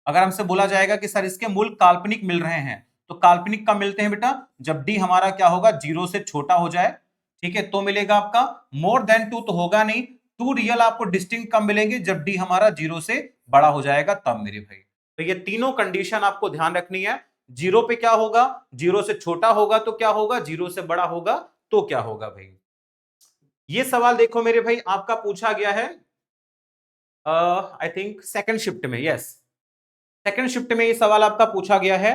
[SPEAKER 1] अगर हमसे बोला जाएगा कि सर इसके मूल काल्पनिक मिल रहे हैं, तो काल्पनिक कब मिलते हैं बेटा, जब डी हमारा क्या होगा 0 से छोटा हो जाए, ठीक है, तो मिलेगा आपका। मोर देन 2 तो होगा नहीं, 2 रियल आपको डिस्टिंक्ट कब मिलेंगे, जब डी हमारा 0 से बड़ा हो जाएगा तब मेरे भाई। तो ये तीनों कंडीशन आपको ध्यान रखनी है। 0 पे क्या होगा, 0 से छोटा होगा तो क्या होगा, 0 से बड़ा होगा तो क्या होगा भाई। ये सवाल देखो मेरे भाई आपका पूछा गया है आई थिंक सेकंड शिफ्ट में, यस सेकंड शिफ्ट में ये सवाल आपका पूछा गया है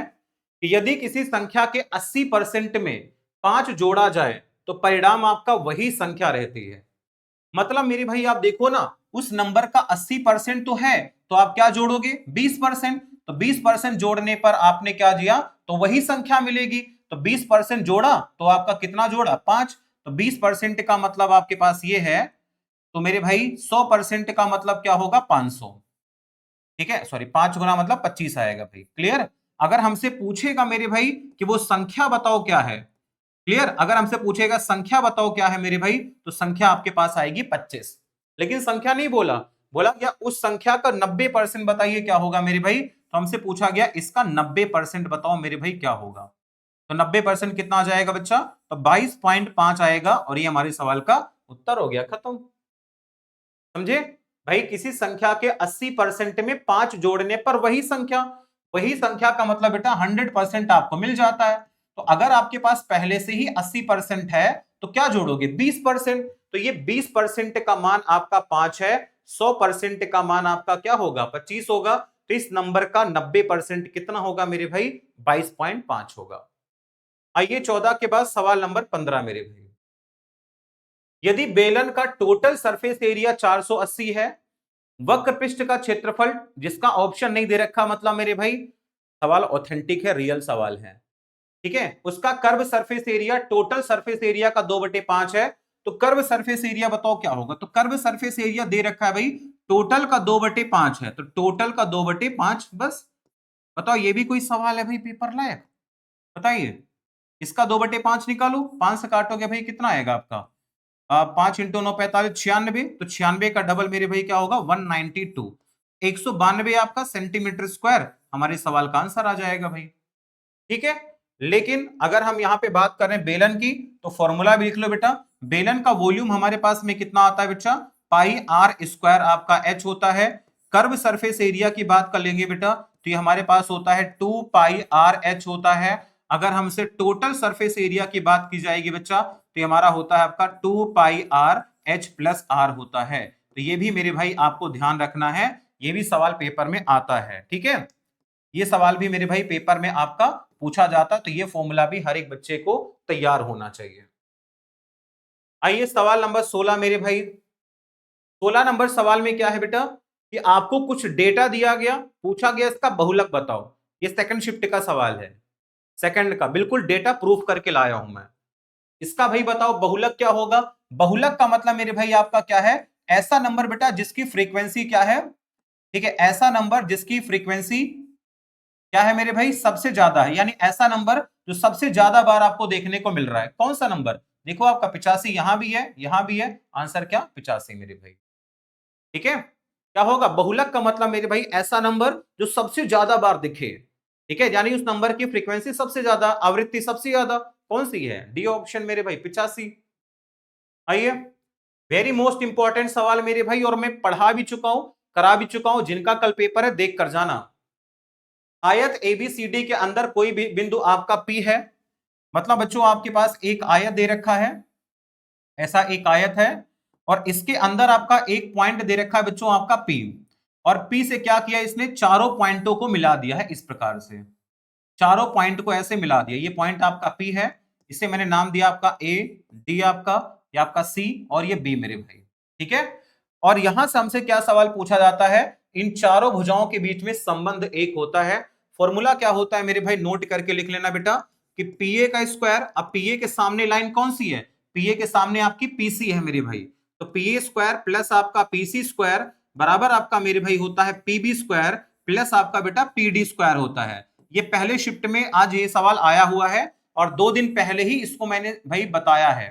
[SPEAKER 1] कि यदि किसी संख्या के 80% में 5 जोड़ा जाए तो परिणाम आपका वही संख्या रहती है। मतलब मेरे भाई आप देखो ना, उस नंबर का 80% तो है, तो आप क्या जोड़ोगे 20%, तो 20% जोड़ने पर आपने क्या दिया, तो वही संख्या मिलेगी। तो 20% जोड़ा तो आपका कितना जोड़ा 5, तो 20% का मतलब आपके पास ये है, तो मेरे भाई 100% का मतलब क्या होगा 500, ठीक है, सॉरी 5 गुना मतलब 25 आएगा भाई। क्लियर, अगर हमसे पूछेगा मेरे भाई कि वो संख्या बताओ क्या है, क्लियर, अगर हमसे पूछेगा संख्या बताओ क्या है मेरे भाई, तो संख्या आपके पास आएगी 25। लेकिन संख्या नहीं बोला, बोला क्या उस संख्या का 90% बताइए क्या होगा मेरे भाई, तो तो हमसे पूछा गया इसका 90% बताओ मेरे भाई क्या होगा। तो 90% कितना आ जाएगा बच्चा, तो 22.5 आएगा और ये हमारे सवाल का उत्तर हो गया, खत्म। समझे भाई, किसी संख्या के 80% में 5 जोड़ने पर वही संख्या का मतलब बेटा 100% आपको मिल जाता है। तो अगर आपके पास पहले से ही 80% है तो क्या जोड़ोगे, 20%। तो ये 20% का मान आपका 5 है, 100% का मान आपका क्या होगा, 25 होगा। तो इस नंबर का 90% कितना होगा मेरे भाई, 22.5 होगा। आइए 14 के बाद सवाल नंबर 15 मेरे भाई। यदि बेलन का टोटल सरफेस एरिया 480 है, वक्र पृष्ठ का क्षेत्रफल, जिसका ऑप्शन नहीं दे रखा, मतलब मेरे भाई सवाल ऑथेंटिक है, रियल सवाल है, ठीक है। उसका curve surface area, total surface area का 2/5 है। तो कर्व सरफेस एरिया बताओ क्या होगा। तो कर्व सरफेस एरिया दे रखा है भाई, टोटल का 2/5 है, तो टोटल का 2/5 बस। बताओ ये भी कोई सवाल है भाई पेपर लायक, बताइए। इसका 2/5 निकालो, 5 से काटोगे भाई कितना आएगा आपका, 5 इंटू 9 45, 96। तो 96 का डबल मेरे भाई क्या होगा, 192, 192 आपका सेंटीमीटर स्क्वायर हमारे सवाल का आंसर आ जाएगा भाई, ठीक है। लेकिन अगर हम यहां पे बात करें बेलन की, तो फॉर्मूला भी लिख लो बेटा। बेलन का वॉल्यूम हमारे पास में कितना आता है बेटा, पाई आर स्क्वायर आपका एच होता है। कर्व सरफेस एरिया की बात कर लेंगे बेटा, तो ये हमारे पास होता है 2 पाई आर एच होता है। अगर हमसे टोटल सरफेस एरिया की बात की जाएगी बच्चा, तो ये हमारा होता है आपका 2 पाई आर एच प्लस आर होता है। तो ये भी मेरे भाई आपको ध्यान रखना है, ये भी सवाल पेपर में आता है, ठीक है। ये सवाल भी मेरे भाई पेपर में आपका पूछा जाता, तो ये फॉर्मूला भी हर एक बच्चे को तैयार होना चाहिए। आइए सवाल नंबर 16 मेरे भाई। 16 नंबर सवाल में क्या है बेटा, कि आपको कुछ डेटा दिया गया, पूछा गया इसका बहुलक बताओ। ये सेकंड शिफ्ट का सवाल है, सेकंड का, बिल्कुल डेटा प्रूफ करके लाया हूं मैं। इसका भाई बताओ बहुलक क्या होगा। बहुलक का मतलब मेरे भाई आपका क्या है, ऐसा नंबर बेटा जिसकी फ्रीक्वेंसी क्या है, ठीक है, ऐसा नंबर जिसकी फ्रीक्वेंसी क्या है मेरे भाई, सबसे ज्यादा है। यानी ऐसा नंबर जो सबसे ज्यादा बार आपको देखने को मिल रहा है। कौन सा नंबर, देखो आपका 85 यहां भी है, यहां भी है, आंसर क्या 85 मेरे भाई, ठीक है। क्या होगा, बहुलक का मतलब मेरे भाई ऐसा नंबर जो सबसे ज्यादा बार दिखे, ठीक है, यानी उस नंबर की फ्रीक्वेंसी सबसे ज्यादा, आवृत्ति सबसे ज्यादा, कौन सी है, डी ऑप्शन मेरे भाई 85। आइए वेरी मोस्ट इंपॉर्टेंट सवाल मेरे भाई, और मैं पढ़ा भी चुका हूं, करा भी चुका हूं, जिनका कल पेपर है देख कर जाना। आयत एबीसीडी के अंदर कोई भी बिंदु आपका पी है, मतलब बच्चों आपके पास एक आयत दे रखा है, ऐसा एक आयत है, और इसके अंदर आपका एक पॉइंट दे रखा है बच्चों आपका पी। और पी से क्या किया इसने, चारों पॉइंटों को मिला दिया है इस प्रकार से, चारों पॉइंट को ऐसे मिला दिया। ये पॉइंट आपका पी है, इसे मैंने नाम दिया आपका ए, डी आपका, ये आपका सी, और ये बी मेरे भाई, ठीक है। और यहां से हमसे क्या सवाल पूछा जाता है, इन चारों भुजाओं के बीच में संबंध एक होता है। फॉर्मूला क्या होता है मेरे भाई, नोट करके लिख लेना बेटा, कि पीए का स्क्वायर, अब पीए के सामने लाइन कौन सी है, पीए के सामने आपकी पीसी है मेरे भाई। तो पीए स्क्वायर प्लस आपका पीसी स्क्वायर बराबर आपका मेरे भाई होता है पीबी स्क्वायर प्लस आपका बेटा पीडी स्क्वायर होता है। ये पहले शिफ्ट में आज ये सवाल आया हुआ है, और 2 दिन पहले ही इसको मैंने भाई बताया है,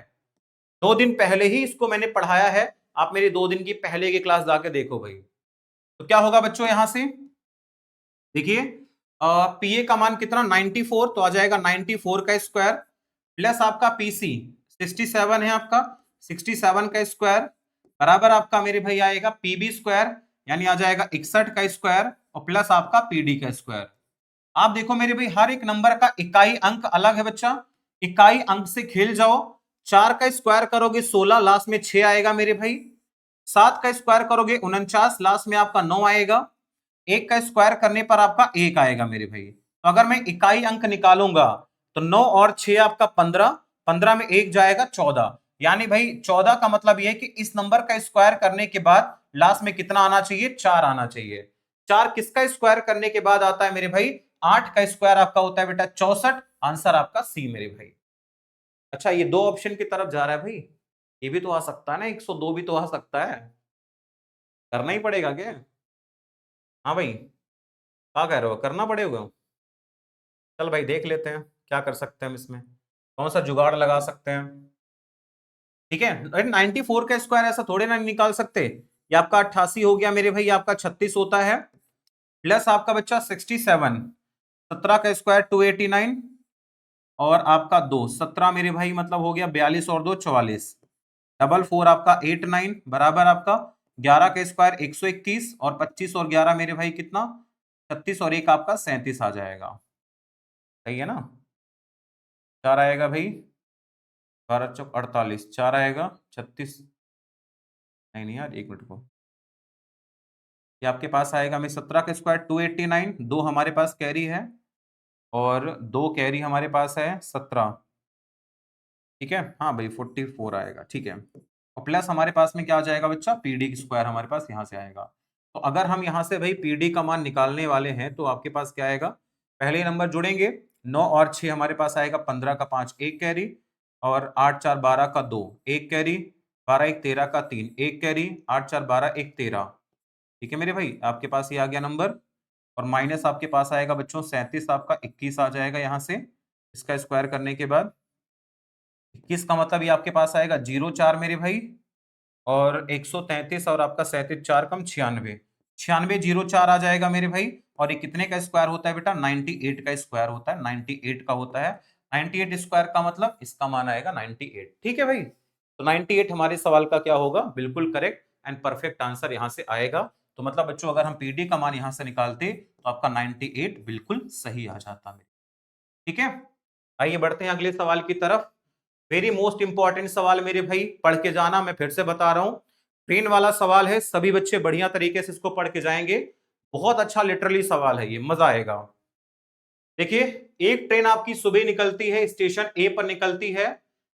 [SPEAKER 1] 2 दिन पहले ही इसको मैंने पढ़ाया है। आप मेरी 2 दिन की पहले की क्लास जाके देखो भाई। तो क्या होगा बच्चों, यहां से देखिए, पीए का मान कितना 94, तो आ जाएगा 94 का स्क्वायर प्लस आपका पीसी 67 है आपका, 67 का स्क्वायर बराबर आपका मेरे भाई आएगा पीबी स्क्वायर, यानी आ जाएगा 61 का स्क्वायर, और प्लस आपका पीडी का स्क्वायर। आप देखो मेरे भाई हर एक नंबर का इकाई अंक अलग है बच्चा, इकाई अंक से खेल जाओ। 4 का स्क्वायर करोगे 16, लास्ट में 6 आएगा मेरे भाई। 7 का स्क्वायर करोगे 49, लास्ट में आपका 9 आएगा। 1 का स्क्वायर करने पर आपका 1 आएगा मेरे भाई। तो अगर मैं इकाई अंक निकालूंगा, तो 9 और 6 आपका 15, 15 में 1 जाएगा 14, यानी भाई 14 का मतलब यह है कि इस नंबर का स्क्वायर करने के बाद लास्ट में कितना आना चाहिए, 4 आना चाहिए। 4 किसका स्क्वायर करने के बाद आता है मेरे भाई, 8 का स्क्वायर आपका होता है बेटा 64, आंसर आपका सी मेरे भाई। अच्छा ये 2 ऑप्शन की तरफ जा रहा है भाई, ये भी तो आ सकता है ना, 102 भी तो आ सकता है, करना ही पड़ेगा क्या। हाँ भाई, क्या कह रहे हो, करना पड़ेगा। चल भाई देख लेते हैं क्या कर सकते हैं हम इसमें, कौन सा जुगाड़ लगा सकते हैं, ठीक है। अरे 94 का स्क्वायर ऐसा थोड़े ना निकाल सकते, ये आपका 88 हो गया मेरे भाई, आपका 36 होता है, प्लस आपका बच्चा 67, 17 का स्क्वायर 289 और आपका 2, 17 मेरे भाई मतलब हो गया 42 और 2 44, डबल 4 आपका 89 बराबर आपका 11 का स्क्वायर 121 और 25 और 11 मेरे भाई कितना 36 और 1 आपका 37 आ जाएगा। सही है ना? 4 आएगा भाई 12 चौक 48, 4 आएगा 36, नहीं नहीं यार 1 मिनट को, ये आपके पास आएगा में 17 का स्क्वायर 289, 2 हमारे पास कैरी है और 2 कैरी हमारे पास है 17, ठीक है। हाँ भाई 44 आएगा, ठीक है। और प्लस हमारे पास में क्या आ जाएगा बच्चा, पीडी स्क्वायर हमारे पास यहां से आएगा। तो अगर हम यहां से भाई पीडी का मान निकालने वाले हैं तो आपके पास क्या आएगा, पहले नंबर जुड़ेंगे 9 और 6 हमारे पास आएगा 15 का 5 एक कैरी और 8 4 12 का 2 एक कैरी, 12 1 13 का 3 एक कैरी, 8 4 12 1 13, ठीक है मेरे भाई आपके पास ये आ गया नंबर। और माइनस आपके पास आएगा बच्चों 37 आपका 21 आ जाएगा यहां से, इसका स्क्वायर करने के बाद 21 का मतलब ये आपके पास आएगा 0 4 मेरे भाई और 133 और आपका 37 4 कम 96, 96 0 4 आ जाएगा मेरे भाई। और ये कितने का स्क्वायर होता है बेटा, 98 का स्क्वायर होता है, 98 का होता है। 98 स्क्वायर का मतलब इसका मान आएगा 98, ठीक है भाई। तो 98 हमारे सवाल का क्या होगा, बिल्कुल करेक्ट एंड परफेक्ट आंसर यहां से आएगा। तो मतलब बच्चों अगर हम पीडी का मान यहां से निकालते तो आपका 98 बिल्कुल सही आ जाता, ठीक है। आइए बढ़ते हैं अगले सवाल की तरफ। वेरी मोस्ट इंपॉर्टेंट सवाल मेरे भाई, पढ़ के जाना, मैं फिर से बता रहा हूं, ट्रेन वाला सवाल है, सभी बच्चे बढ़िया तरीके से इसको पढ़ के जाएंगे। बहुत अच्छा लिटरली सवाल है ये, मजा आएगा। देखिए, एक ट्रेन आपकी सुबह निकलती है, स्टेशन ए पर निकलती है,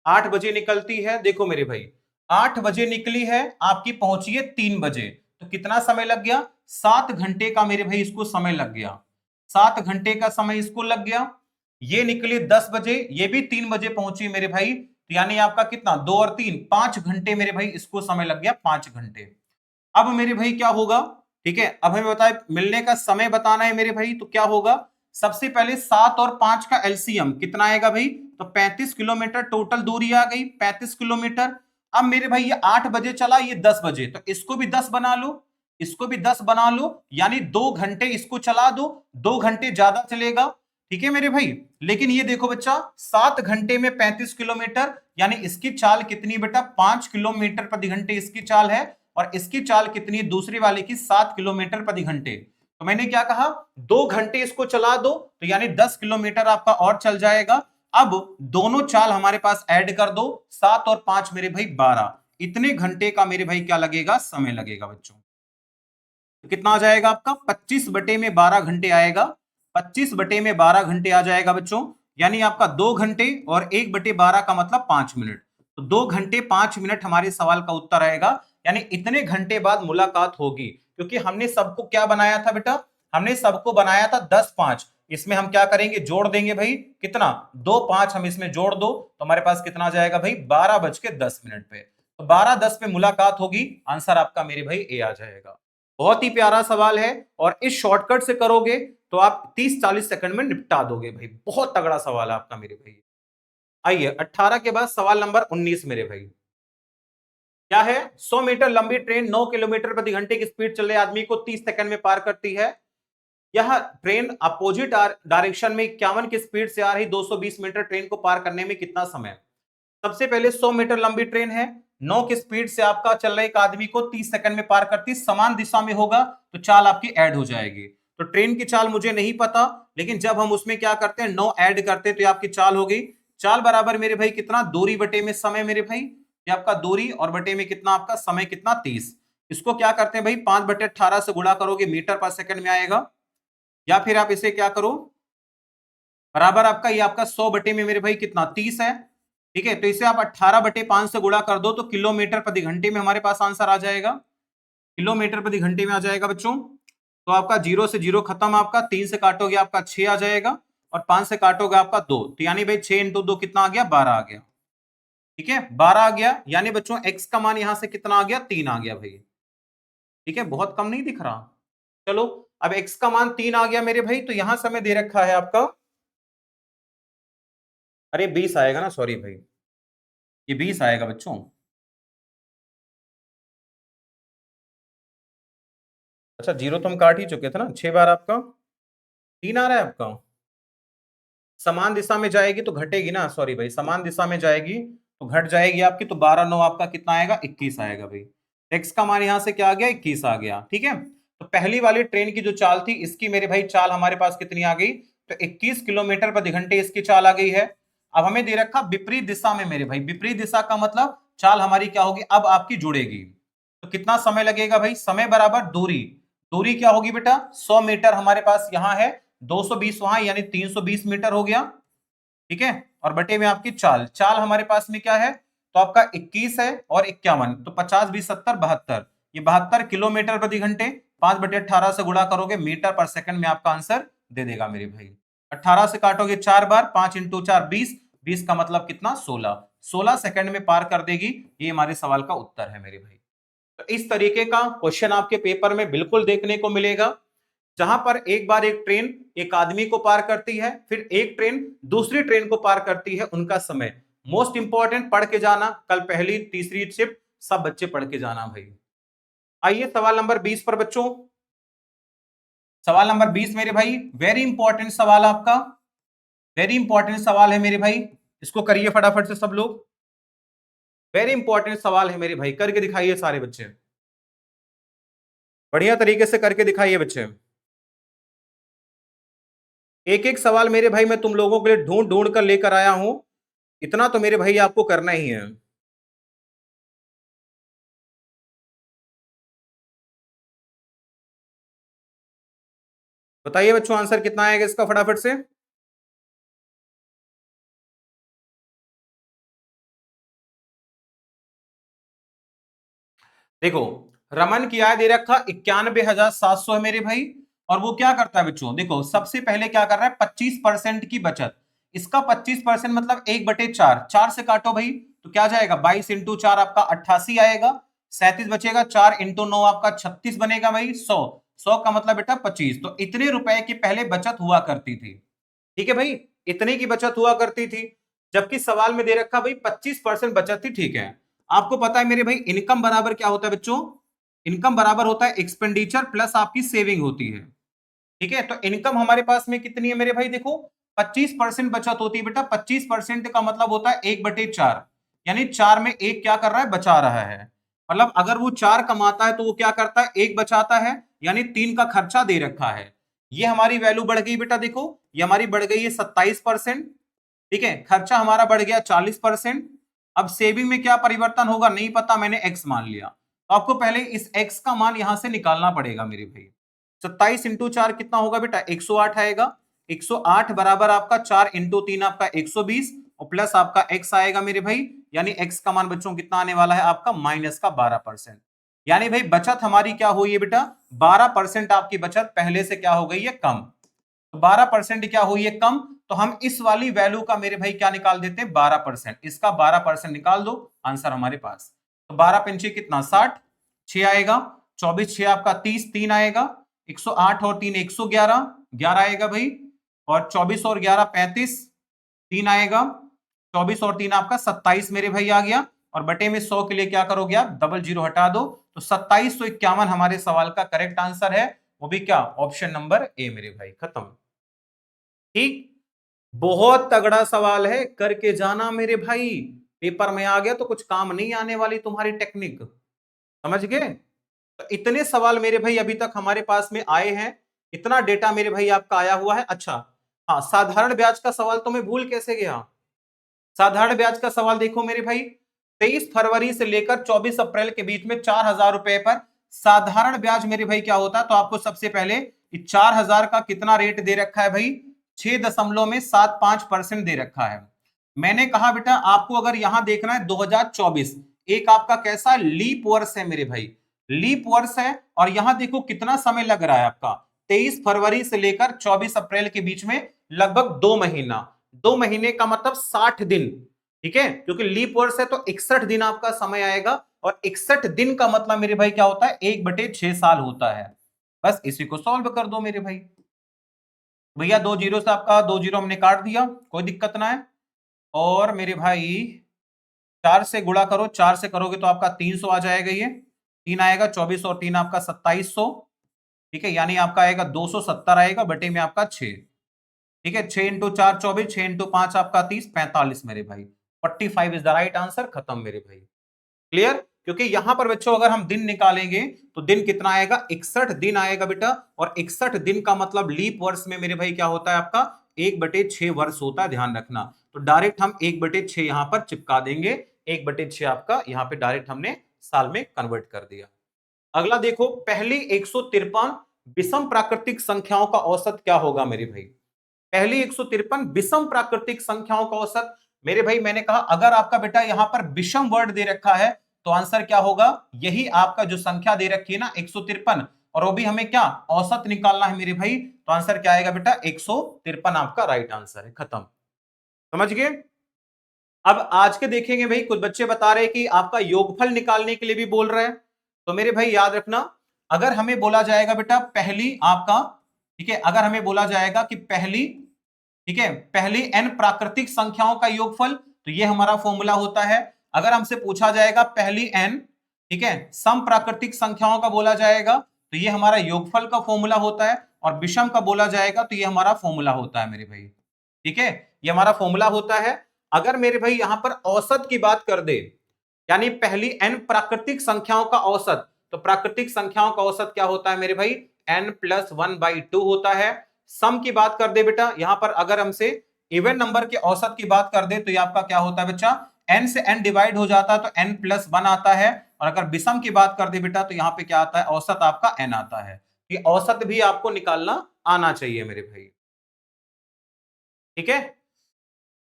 [SPEAKER 1] 8 बजे निकलती है। देखो मेरे भाई 8 बजे निकली है, आपकी पहुंची है 3 बजे, तो कितना समय लग गया, 7 घंटे का मेरे भाई इसको समय लग गया, 7 घंटे का समय इसको लग गया। ये निकली 10 बजे, ये भी 3 बजे पहुंची मेरे भाई, तो यानी आपका कितना 2 और 3 5 घंटे मेरे भाई इसको समय लग गया, 5 घंटे। अब मेरे भाई क्या होगा, ठीक है, अब हमें बताए मिलने का समय बताना है मेरे भाई, तो क्या होगा, सबसे पहले 7 और 5 का एलसीएम कितना आएगा भाई, तो 35 किलोमीटर टोटल दूरी आ गई, 35 किलोमीटर। अब मेरे भाई ये 8 बजे चला, ये 10 बजे, तो इसको भी 10 बना लो, इसको भी 10 बना लो, यानी 2 घंटे इसको चला दो, 2 घंटे ज्यादा चलेगा, ठीक है मेरे भाई। लेकिन ये देखो बच्चा 7 घंटे में 35 किलोमीटर, यानी इसकी चाल कितनी बेटा, 5 किलोमीटर प्रति घंटे इसकी चाल है, और इसकी चाल कितनी दूसरी वाले की, 7 किलोमीटर प्रति घंटे। तो मैंने क्या कहा, 2 घंटे इसको चला दो, तो यानी 10 किलोमीटर आपका और चल जाएगा। अब दोनों चाल हमारे पास ऐड कर दो, 7 और 5 मेरे भाई 12, इतने घंटे का मेरे भाई क्या लगेगा, समय लगेगा बच्चों। तो कितना आ जाएगा आपका, 25 बटे में 12 घंटे आएगा, 25 बटे में 12 घंटे आ जाएगा बच्चों, यानी आपका 2 घंटे और 1 बटे 12 का मतलब 5 मिनट, तो 2 घंटे 5 मिनट हमारे सवाल का उत्तर आएगा। यानी इतने घंटे बाद मुलाकात होगी, क्योंकि हमने सबको क्या बनाया था बेटा, हमने सबको बनाया था 10 5, इसमें हम क्या करेंगे, जोड़ देंगे भाई, कितना 2 5 हम इसमें जोड़ दो, तो हमारे पास कितना आ जाएगा भाई, 12:10 पे, तो 12:10 पे मुलाकात होगी, आंसर आपका मेरे भाई ए आ जाएगा। बहुत ही प्यारा सवाल है, और इस शॉर्टकट से करोगे तो आप 30-40 सेकंड में निपटा दोगे भाई, बहुत तगड़ा सवाल है आपका मेरे भाई। आइए 18 के बाद सवाल नंबर 19 मेरे भाई, क्या है, 100 मीटर लंबी ट्रेन 9 किलोमीटर प्रति घंटे की स्पीड चल रहे आदमी को 30 सेकंड में पार करती है। यह ट्रेन अपोजिट डायरेक्शन में 51 की स्पीड से आ रही 220 मीटर ट्रेन को पार करने में कितना समय। सबसे पहले 100 मीटर लंबी ट्रेन है, 9 की स्पीड से आपका चल रहे एक आदमी को 30 सेकंड में पार करती, समान दिशा में होगा तो चाल आपकी ऐड हो जाएगी। तो ट्रेन की चाल मुझे नहीं पता, लेकिन जब हम उसमें क्या करते हैं 9 ऐड करते हैं तो आपकी चाल हो गई, चाल बराबर मेरे भाई कितना, दूरी बटे में समय मेरे भाई, ये आपका दूरी और बटे में कितना आपका समय, कितना 30। इसको क्या करते हैं भाई 5/18 से गुणा करोगे, मीटर पर सेकंड में आएगा, या फिर आप इसे क्या करो, बराबर आपका ये आपका 100 बटे में मेरे भाई कितना 30 है, ठीक है। तो इसे आप 18/5 से गुणा कर दो तो किलोमीटर प्रति घंटे में हमारे पास आंसर आ जाएगा, किलोमीटर प्रति घंटे में आ जाएगा बच्चों। तो आपका 0 से 0 खत्म, आपका 3 से काटोगे आपका 6 आ जाएगा, और 5 से काटोगे आपका 2, तो यानी भाई 6 इंटू 2 कितना आ गया, 12 आ गया, ठीक है 12 आ गया। यानी बच्चों एक्स का मान यहां से कितना आ गया, 3 आ गया भाई, ठीक है, बहुत कम नहीं दिख रहा। चलो, अब एक्स का मान 3 आ गया मेरे भाई, तो यहां समय दे रखा है आपका, अरे 20 आएगा ना, सॉरी भाई, ये 20 आएगा बच्चों। अच्छा, जीरो तो हम काट ही चुके थे ना, 6 बार आपका 3 आ रहा है आपका। समान दिशा में जाएगी तो घटेगी ना, सॉरी भाई, समान दिशा में जाएगी तो घट जाएगी आपकी, तो 12 9 आपका कितना आएगा, 21 आएगा भाई। एक्स का मान यहां से क्या आ गया, 21 आ गया। ठीक है, तो पहली वाली ट्रेन की जो चाल थी, इसकी मेरे भाई चाल हमारे पास कितनी आ गई, तो 21 किलोमीटर प्रति घंटे इसकी चाल आ गई है। अब हमें दे रखा विपरीत दिशा में मेरे भाई, विपरीत दिशा का मतलब चाल हमारी क्या होगी, अब आपकी जुड़ेगी। तो कितना समय लगेगा भाई, समय बराबर दूरी, दूरी क्या होगी बेटा, 100 मीटर हमारे पास यहां है, 220 वहां, यानी 320 मीटर हो गया। ठीक है, और बटे में आपकी चाल, चाल हमारे पास में क्या है, तो आपका 21 है और 51, तो 50 20 70 72, ये 72 किलोमीटर प्रति घंटे, 5/18 से गुणा करोगे मीटर पर सेकंड में आपका आंसर दे देगा मेरे भाई। 18 से काटोगे 4 बार, 5 इंटू 4 20, 20 का मतलब कितना, 16, 16 सेकंड में पार कर देगी। ये हमारे सवाल का उत्तर है मेरे भाई। तो इस तरीके का क्वेश्चन आपके पेपर में बिल्कुल देखने को मिलेगा, जहां पर एक बार एक ट्रेन एक आदमी को पार करती है, फिर एक ट्रेन दूसरी ट्रेन को पार करती है, उनका समय मोस्ट इंपॉर्टेंट पढ़ के जाना, कल पहली तीसरी शिफ्ट सब बच्चे पढ़ के जाना भाई। आइए सवाल नंबर 20 पर बच्चों, सवाल नंबर 20 मेरे भाई वेरी इंपॉर्टेंट सवाल आपका, वेरी इंपॉर्टेंट सवाल है मेरे भाई, इसको करिए फटाफट से सब लोग। वेरी इंपॉर्टेंट सवाल है मेरे भाई, करके दिखाइए सारे बच्चे, बढ़िया तरीके से करके दिखाइए बच्चे। एक एक सवाल मेरे भाई मैं तुम लोगों के लिए ढूंढ ढूंढ कर लेकर आया हूं, इतना तो मेरे भाई आपको करना ही है। बताइए बच्चों आंसर कितना आएगा इसका फटाफट से। देखो, रमन की आय दे रखा 91,700 है मेरे भाई, और वो क्या करता है बच्चों, देखो सबसे पहले क्या कर रहा है, 25% की बचत। इसका 25% मतलब 1/4, 4 से काटो भाई तो क्या जाएगा, 22 इंटू 4 आपका 88 आएगा, 37 बचेगा, 4 इंटू 9 आपका 36 बनेगा भाई, 100, 100 का मतलब बेटा 25, तो इतने रुपए की पहले बचत हुआ करती थी। ठीक है भाई, इतने की बचत हुआ करती थी, जबकि सवाल में दे रखा भाई 25% बचत थी। ठीक है, आपको पता है मेरे भाई इनकम बराबर क्या होता है बच्चों, इनकम बराबर होता है एक्सपेंडिचर प्लस आपकी सेविंग होती है। ठीक है, तो इनकम हमारे पास में कितनी है मेरे भाई, देखो 25% बचत होती है बेटा, 25% का मतलब होता है 1/4, यानी 4 में एक क्या कर रहा है, बचा रहा है। मतलब अगर वो 4 कमाता है तो वो क्या करता है, एक बचाता है, यानी 3 का खर्चा दे रखा है। ये हमारी वैल्यू बढ़ गई बेटा, देखो ये हमारी बढ़ गई है 27%। ठीक है, खर्चा हमारा बढ़ गया 40%। अब सेविंग में क्या परिवर्तन होगा नहीं पता, मैंने एक्स मान लिया, तो आपको पहले इस एक्स का मान यहां से निकालना पड़ेगा मेरे भाई। 27 इंटू 4 कितना होगा बेटा, 108 आएगा, 108 बराबर आपका 4 इंटू 3 आपका 120, और प्लस आपका एक्स आएगा मेरे भाई, यानी एक्स का मान बच्चों कितना आने वाला है आपका, माइनस का 12%। यानी भाई बचत हमारी क्या हुई है बेटा, 12% आपकी बचत पहले से क्या हो गई है, कम। तो 12% क्या हुई है, कम, तो हम इस वाली वैल्यू का मेरे भाई क्या निकाल देते हैं, 12%, इसका 12% निकाल दो, आंसर हमारे पास। तो 12 पंचे कितना, 60, 6 आएगा, 24 6 आपका 30, 3 आएगा, 108 और 3 111, 11 आएगा भाई, और 24 और 11 35, 3 आएगा, 24 और 3 आपका 27 मेरे भाई आ गया, और बटे में 100 के लिए क्या करोगे आप, डबल जीरो हटा दो, तो 2751 हमारे सवाल का करेक्ट आंसर है, वो भी क्या, ऑप्शन नंबर ए मेरे भाई, खत्म। ठीक, बहुत तगड़ा सवाल है, करके जाना मेरे भाई, पेपर में आ गया तो कुछ काम नहीं आने वाली तुम्हारी टेक्निक, समझ गए। तो इतने सवाल मेरे भाई अभी तक हमारे पास में आए हैं, इतना डेटा मेरे भाई आपका आया हुआ है। अच्छा, हाँ साधारण ब्याज का सवाल तो मैं भूल कैसे गया, साधारण ब्याज का सवाल देखो मेरे भाई, 23 फरवरी से लेकर 24 अप्रैल के बीच में 4,000 रुपए पर साधारण ब्याज मेरे भाई क्या होता है, तो आपको सबसे पहले 4,000 का कितना रेट दे रखा है भाई, 6.75% दे रखा है। मैंने कहा बेटा आपको अगर यहां देखना है 2024, एक आपका कैसा लीप वर्ष है मेरे भाई, लीप वर्ष है, और यहां देखो कितना समय लग रहा है आपका, 23 फरवरी से लेकर 24 अप्रैल के बीच में लगभग 2 महीना, 2 महीने का मतलब 60 दिन। ठीक है, क्योंकि लीप वर्ष है तो 61 दिन आपका समय आएगा, और 61 दिन का मतलब मेरे भाई क्या होता है, 1/6 साल होता है। बस इसी को सॉल्व कर दो मेरे भाई, भैया 2 जीरो से आपका 2 जीरो हमने काट दिया, कोई दिक्कत ना है। और मेरे भाई 4 से गुणा करो, 4 से करोगे तो आपका 300 आ जाएगा, ये 3 आएगा, 24 और 3 आपका 2700, ठीक है, यानी आपका आएगा 270 आएगा बटे में आपका 6। ठीक है, 6 इंटू 4 24, 6 इंटू 5 आपका 30, 45 मेरे भाई। 45 इज द राइट आंसर, खत्म मेरे भाई। क्लियर? क्योंकि यहां पर बच्चों अगर हम दिन निकालेंगे तो दिन कितना आएगा, 61 दिन आएगा बेटा। और 61 दिन का मतलब लीप वर्ष में मेरे भाई क्या होता है आपका, 1/6 वर्ष होता है, ध्यान रखना। तो डायरेक्ट हम 1/6 यहां पर चिपका देंगे। 1/6 आपका यहां पे डायरेक्ट हमने साल में कन्वर्ट कर दिया। अगला देखो, पहली 153 विषम प्राकृतिक संख्याओं का औसत क्या होगा मेरे भाई। पहली 153 विषम प्राकृतिक संख्याओं का औसत। मेरे भाई मैंने कहा अगर आपका बेटा यहां पर विषम वर्ड दे रखा है तो आंसर क्या होगा, यही आपका जो संख्या दे रखी है ना 153, और वो भी हमें क्या औसत निकालना है मेरे भाई, तो आंसर क्या आएगा बेटा 153 आपका राइट आंसर है, खत्म। समझ गए? अब आज के देखेंगे भाई, कुछ बच्चे बता रहे हैं कि आपका योगफल निकालने के लिए भी बोल रहे हैं। तो मेरे भाई याद रखना, अगर हमें बोला जाएगा बेटा पहली आपका, ठीक है, अगर हमें बोला जाएगा कि पहली, ठीक है, पहली n प्राकृतिक संख्याओं का योगफल, तो ये हमारा फॉर्मूला होता है। अगर हमसे पूछा जाएगा पहली n, ठीक है, सम प्राकृतिक संख्याओं का बोला जाएगा तो ये हमारा योगफल का फॉर्मूला होता है। और विषम का बोला जाएगा तो ये हमारा फॉर्मूला होता है मेरे भाई। ठीक है, ये हमारा फॉर्मूला होता है। अगर मेरे भाई यहां पर औसत की बात कर दे, यानी पहली n प्राकृतिक संख्याओं का औसत, तो प्राकृतिक संख्याओं का औसत क्या होता है मेरे भाई, n+1/2 होता है। सम की बात कर दे बेटा, यहां पर अगर हमसे इवन नंबर के औसत की बात कर दे तो ये आपका क्या होता है बच्चा, n से n डिवाइड हो जाता है तो n+1 आता है। और अगर विषम की बात कर दे बेटा तो यहाँ पे क्या आता है, औसत आपका n आता है। ये औसत भी आपको निकालना आना चाहिए मेरे भाई। ठीक है,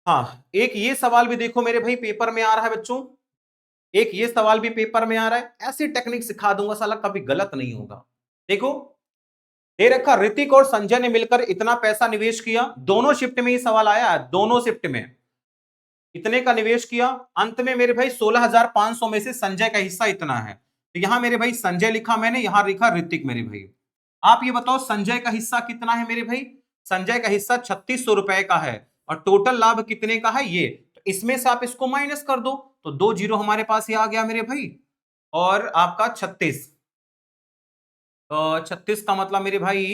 [SPEAKER 1] हाँ, एक ये सवाल भी देखो मेरे भाई पेपर में आ रहा है बच्चों, एक ये सवाल भी पेपर में आ रहा है। ऐसी टेक्निक सिखा दूंगा साला कभी गलत नहीं होगा। देखो, दे रखा ऋतिक और संजय ने मिलकर इतना पैसा निवेश किया, दोनों शिफ्ट में ये सवाल आया है, दोनों शिफ्ट में इतने का निवेश किया। अंत में मेरे भाई 16,500 में से संजय का हिस्सा इतना है। तो यहां मेरे भाई संजय लिखा मैंने, यहां लिखा ऋतिक मेरे भाई। आप ये बताओ संजय का हिस्सा कितना है मेरे भाई, संजय का हिस्सा 3600 रुपए का है। और टोटल लाभ कितने का है ये, तो इसमें से आप इसको माइनस कर दो तो 2 जीरो हमारे पास ये आ गया मेरे भाई। और आपका 36, तो 36 का मतलब मेरे भाई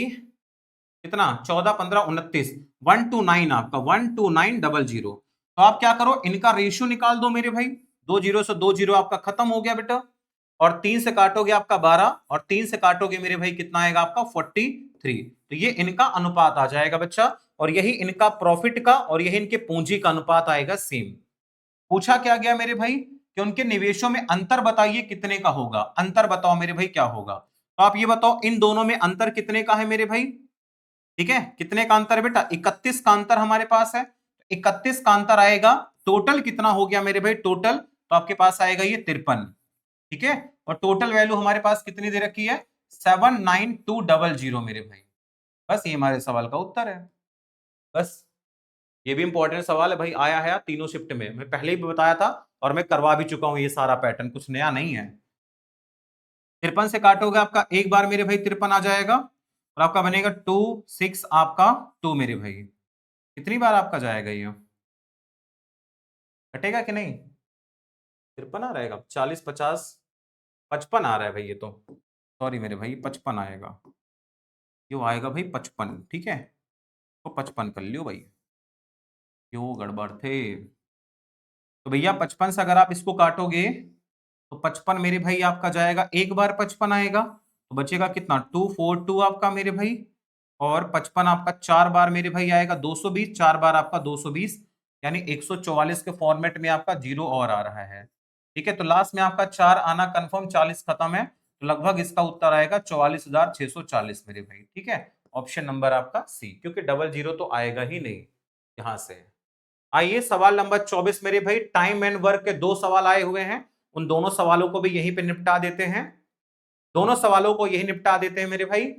[SPEAKER 1] कितना, 14 15 29, 129 आपका 12900। तो आप क्या करो, इनका रेशियो निकाल दो मेरे भाई। 2 जीरो से 2 जीरो आपका खत्म हो गया बेटा। और 3 से काटोगे आपका 12, और 3 से काटोगे मेरे भाई कितना आएगा आपका 43। तो ये इनका अनुपात आ जाएगा बच्चा। और यही इनका प्रॉफिट का और यही इनके पूंजी का अनुपात आएगा सेम। पूछा क्या गया मेरे भाई कि उनके निवेशों में अंतर बताइए कितने का होगा, अंतर बताओ मेरे भाई क्या होगा। तो आप ये बताओ इन दोनों में अंतर कितने का है मेरे भाई। ठीक है, कितने का अंतर है बेटा, 31 का अंतर हमारे पास है। 31 का अंतर आएगा, टोटल कितना हो गया मेरे भाई, टोटल तो आपके पास आएगा ये 53। ठीक है, और टोटल वैल्यू हमारे पास कितनी दे रखी है, 79200 मेरे भाई। बस ये हमारे सवाल का उत्तर है। बस, ये भी इंपॉर्टेंट सवाल है भाई, आया है तीनों शिफ्ट में, मैं पहले ही बताया था और मैं करवा भी चुका हूं, ये सारा पैटर्न कुछ नया नहीं है। 53 से काटोगे आपका एक बार मेरे भाई 53 आ जाएगा, और आपका बनेगा 2 6 आपका 2 मेरे भाई। कितनी बार आपका जाएगा ये, कटेगा कि नहीं, 53 आ रहेगा, 40 50 55 आ रहा है भाई ये तो, सॉरी मेरे भाई 55 आएगा, क्यों आएगा भाई 55, ठीक है, तो 55 कर लियो भाई, क्यों गड़बड़ थे। तो भैया 55 से अगर आप इसको काटोगे तो 55 मेरे भाई आपका जाएगा, एक बार 55 आएगा तो बचेगा कितना 242 आपका मेरे भाई। और 55 आपका 4 बार मेरे भाई आएगा 220, 4 बार आपका 220, यानी 144 के फॉर्मेट में आपका जीरो और आ रहा है। ठीक है, तो लास्ट में आपका 4 आना कंफर्म, 40 खत्म है, तो लगभग इसका उत्तर आएगा 44,640 मेरे भाई। ठीक है, ऑप्शन नंबर आपका सी, क्योंकि डबल जीरो तो आएगा ही नहीं यहां से। आइए सवाल नंबर 24 मेरे भाई, टाइम एंड वर्क के दो सवाल आए हुए हैं, उन दोनों सवालों को भी यहीं पे निपटा देते हैं। दोनों सवालों को यही निपटा देते हैं मेरे भाई।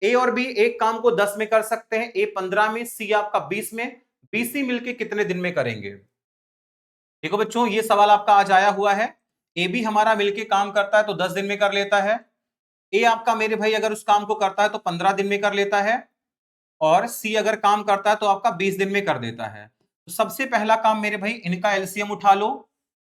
[SPEAKER 1] ए और बी एक काम को 10 में कर सकते हैं, ए 15 में, सी आपका 20 में, बीसी मिलके कितने दिन में करेंगे। देखो बच्चों, ये सवाल आपका आज आया हुआ है। ए बी हमारा मिलके काम करता है तो 10 दिन में कर लेता है। ए आपका मेरे भाई अगर उस काम को करता है तो 15 दिन में कर लेता है। और सी अगर काम करता है तो आपका 20 दिन में कर देता है। तो सबसे पहला काम मेरे भाई, इनका एलसीएम उठा लो।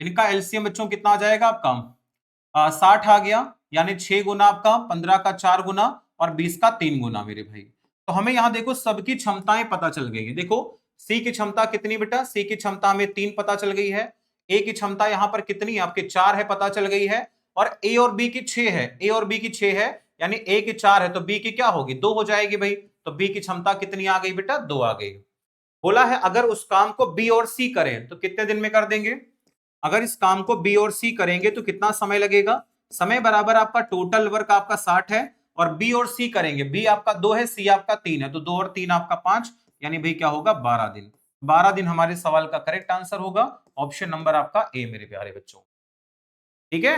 [SPEAKER 1] इनका एलसीएम बच्चों कितना आ जाएगा आपका, 60 आ गया, यानी 6 गुना आपका 15 का 4 गुना, और 20 का 3 गुना मेरे भाई। तो हमें यहाँ देखो सबकी क्षमताएं पता चल गई है। देखो सी की क्षमता कितनी बेटा, सी की क्षमता हमें 3 पता चल गई है। ए की क्षमता यहाँ पर कितनी आपके 4 है, पता चल गई है। और ए और बी की 6 है, ए और बी की 6 है, यानी ए की 4 है तो बी की क्या होगी, 2 हो जाएगी भाई। तो बी की क्षमता कितनी आ गई बेटा, 2 आ गई। बोला है अगर उस काम को बी और सी करें तो कितने दिन में कर देंगे। अगर इस काम को बी और सी करेंगे तो कितना समय लगेगा। समय बराबर आपका टोटल वर्क आपका 60 है, और बी और सी करेंगे, बी आपका 2 है, सी आपका 3 है, तो 2 और 3 आपका 5, यानी भाई क्या होगा 12 दिन। 12 दिन हमारे सवाल का करेक्ट आंसर होगा, ऑप्शन नंबर आपका ए मेरे प्यारे बच्चों। ठीक है,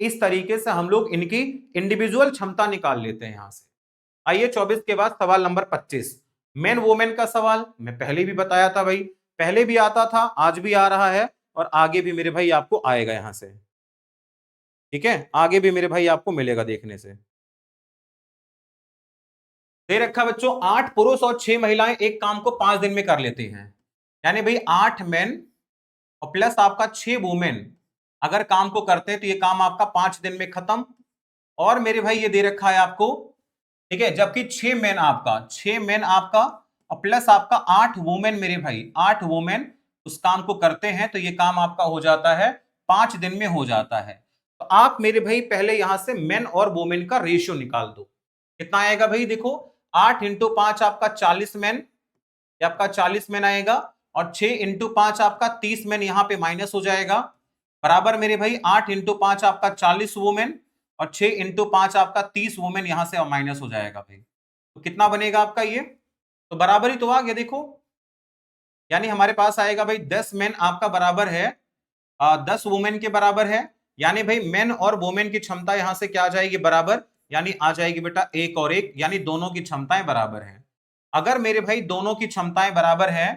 [SPEAKER 1] इस तरीके से हम लोग इनकी इंडिविजुअल क्षमता निकाल लेते हैं यहां से। आइए 24 के बाद सवाल नंबर 25, मेन वोमेन का सवाल। मैं पहले भी बताया था भाई, पहले भी आता था, आज भी आ रहा है, और आगे भी मेरे भाई आपको आएगा यहां से। ठीक है, आगे भी मेरे भाई आपको मिलेगा देखने से। दे रखा बच्चों 8 पुरुष और 6 महिलाएं एक काम को 5 दिन में कर लेती हैं, यानी भाई 8 मेन और प्लस आपका 6 वुमेन अगर काम को करते हैं तो ये काम आपका 5 दिन में खत्म। और मेरे भाई ये दे रखा है आपको, ठीक है, जबकि 6 मैन आपका और प्लस आपका 8 वुमेन मेरे भाई, 8 वुमेन उस काम को करते हैं तो ये काम आपका हो जाता है 5 दिन में हो जाता है। तो आप मेरे भाई पहले यहां से मेन और वुमेन का रेशियो निकाल दो। कितना आएगा भाई, देखो 8 इंटू 5 आपका 40 मैन, ये आपका 40 मैन आएगा, और 6 इंटू 5 आपका 30 मैन यहां पे माइनस हो जाएगा, बराबर मेरे भाई 8 इंटू 5 आपका 40 वुमेन, और 6 इंटू 5 आपका 30 वुमेन यहां से माइनस हो जाएगा भाई। तो कितना बनेगा आपका ये, तो बराबर ही तो आ गया देखो, यानी हमारे पास आएगा भाई 10 मैन आपका बराबर है 10 वुमेन के बराबर है, यानी भाई मेन और वुमेन की क्षमता यहां से क्या आ जाएगी बराबर, यानी आ जाएगी बेटा 1 और 1, यानी दोनों की क्षमताएं बराबर हैं। अगर मेरे भाई दोनों की क्षमताएं बराबर हैं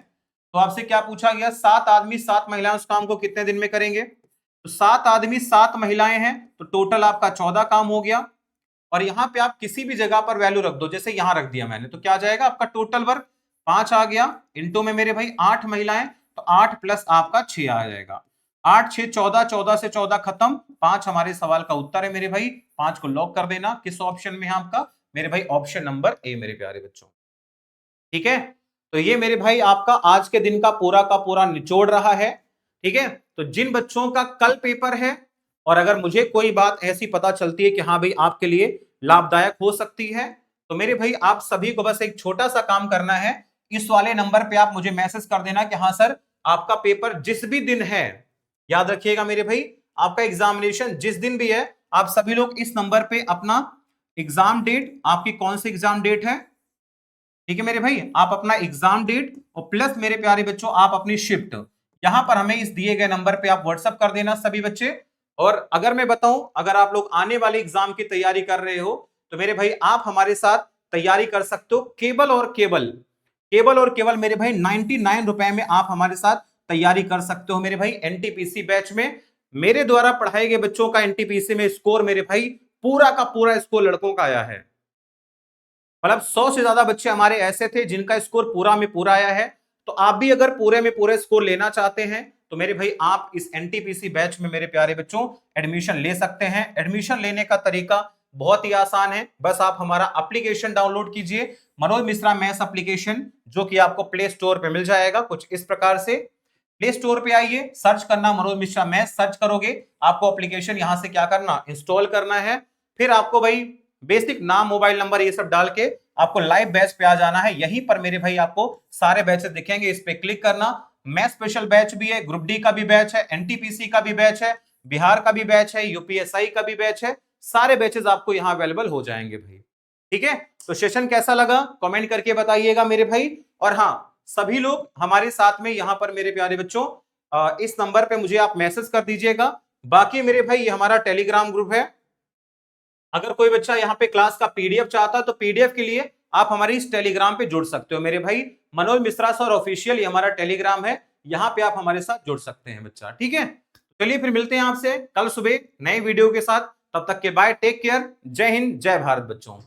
[SPEAKER 1] तो आपसे क्या पूछा गया, 7 आदमी 7 महिलाएं उस काम को कितने दिन में करेंगे। तो 7 आदमी 7 महिलाएं हैं तो टोटल आपका 14 काम हो गया, और यहां पे आप किसी भी जगह पर वैल्यू रख दो, जैसे यहां रख दिया मैंने, तो क्या आ जाएगा आपका टोटल वर्क 5 आ गया, इंटू में मेरे भाई 8 महिलाएं, तो 8 प्लस आपका 6 आ जाएगा, 8 6 14, 14 से 14 खत्म, 5 हमारे सवाल का उत्तर है मेरे भाई। 5 को लॉक कर देना, किस ऑप्शन में है आपका मेरे भाई, ऑप्शन नंबर ए मेरे प्यारे बच्चों। ठीक है, तो ये मेरे भाई आपका आज के दिन का पूरा निचोड़ रहा है। ठीक है, तो जिन बच्चों का कल पेपर है, और अगर मुझे कोई बात ऐसी पता चलती है कि हाँ भाई आपके लिए लाभदायक हो सकती है, तो मेरे भाई आप सभी को बस एक छोटा सा काम करना है, इस वाले नंबर पे आप मुझे मैसेज कर देना कि हाँ सर आपका पेपर जिस भी दिन है, याद रखिएगा मेरे भाई आपका एग्जामिनेशन जिस दिन भी है, आप सभी लोग इस नंबर पे अपना एग्जाम डेट, आपकी कौन सी एग्जाम डेट है, ठीक है मेरे भाई, आप अपना एग्जाम डेट और प्लस मेरे प्यारे बच्चों आप अपनी शिफ्ट यहां पर हमें इस दिए गए नंबर पे आप व्हाट्सएप कर देना सभी बच्चे। और अगर मैं बताऊं, अगर आप लोग आने वाले एग्जाम की तैयारी कर रहे हो तो मेरे भाई आप हमारे साथ तैयारी कर सकते हो, केवल और केवल मेरे भाई 99 रुपए में आप हमारे साथ तैयारी कर सकते हो मेरे भाई एनटीपीसी बैच में। मेरे द्वारा पढ़ाए गए बच्चों का एनटीपीसी में स्कोर मेरे भाई पूरा का पूरा स्कोर लड़कों का आया है, मतलब 100 से ज्यादा बच्चे हमारे ऐसे थे जिनका स्कोर पूरा में पूरा आया है। तो आप भी अगर पूरे में पूरे स्कोर लेना चाहते हैं तो मेरे भाई आप इस एनटीपीसी बैच में मेरे प्यारे बच्चों एडमिशन ले सकते हैं। एडमिशन लेने का तरीका बहुत ही आसान है, बस आप हमारा एप्लीकेशन डाउनलोड कीजिए, मनोज मिश्रा मैथ्स एप्लीकेशन, जो कि आपको प्ले स्टोर पे मिल जाएगा कुछ इस प्रकार से। प्ले स्टोर पे आइए, सर्च करना मनोज मिश्रा मैथ्स, सर्च करोगे आपको एप्लीकेशन यहां से क्या करना, इंस्टॉल करना है। फिर आपको भाई बेसिक नाम मोबाइल नंबर ये सब डाल के आपको लाइव बैच पे आ जाना है। यहीं पर मेरे भाई आपको सारे बैचेस दिखेंगे, इस पे क्लिक करना। मैथ स्पेशल बैच भी है, ग्रुप डी का भी बैच है, एनटीपीसी का भी बैच है, बिहार का भी बैच है, यूपीएसआई का भी बैच है, सारे बैचेस आपको यहाँ अवेलेबल हो जाएंगे भाई। ठीक है, तो सेशन कैसा लगा कमेंट करके बताइएगा मेरे भाई। और हाँ, सभी लोग हमारे साथ में यहाँ पर मेरे प्यारे बच्चों इस नंबर पे मुझे आप मैसेज कर दीजिएगा। बाकी मेरे भाई ये हमारा टेलीग्राम ग्रुप है, अगर कोई बच्चा यहाँ पे क्लास का पीडीएफ चाहता है तो पीडीएफ के लिए आप हमारे इस टेलीग्राम पे जुड़ सकते हो मेरे भाई, मनोज मिश्रा सर ऑफिशियल ये हमारा टेलीग्राम है, यहाँ पे आप हमारे साथ जुड़ सकते हैं बच्चा। ठीक है, चलिए फिर मिलते हैं आपसे कल सुबह नए वीडियो के साथ, तब तक के बाय, टेक केयर, जय हिंद जय भारत बच्चों।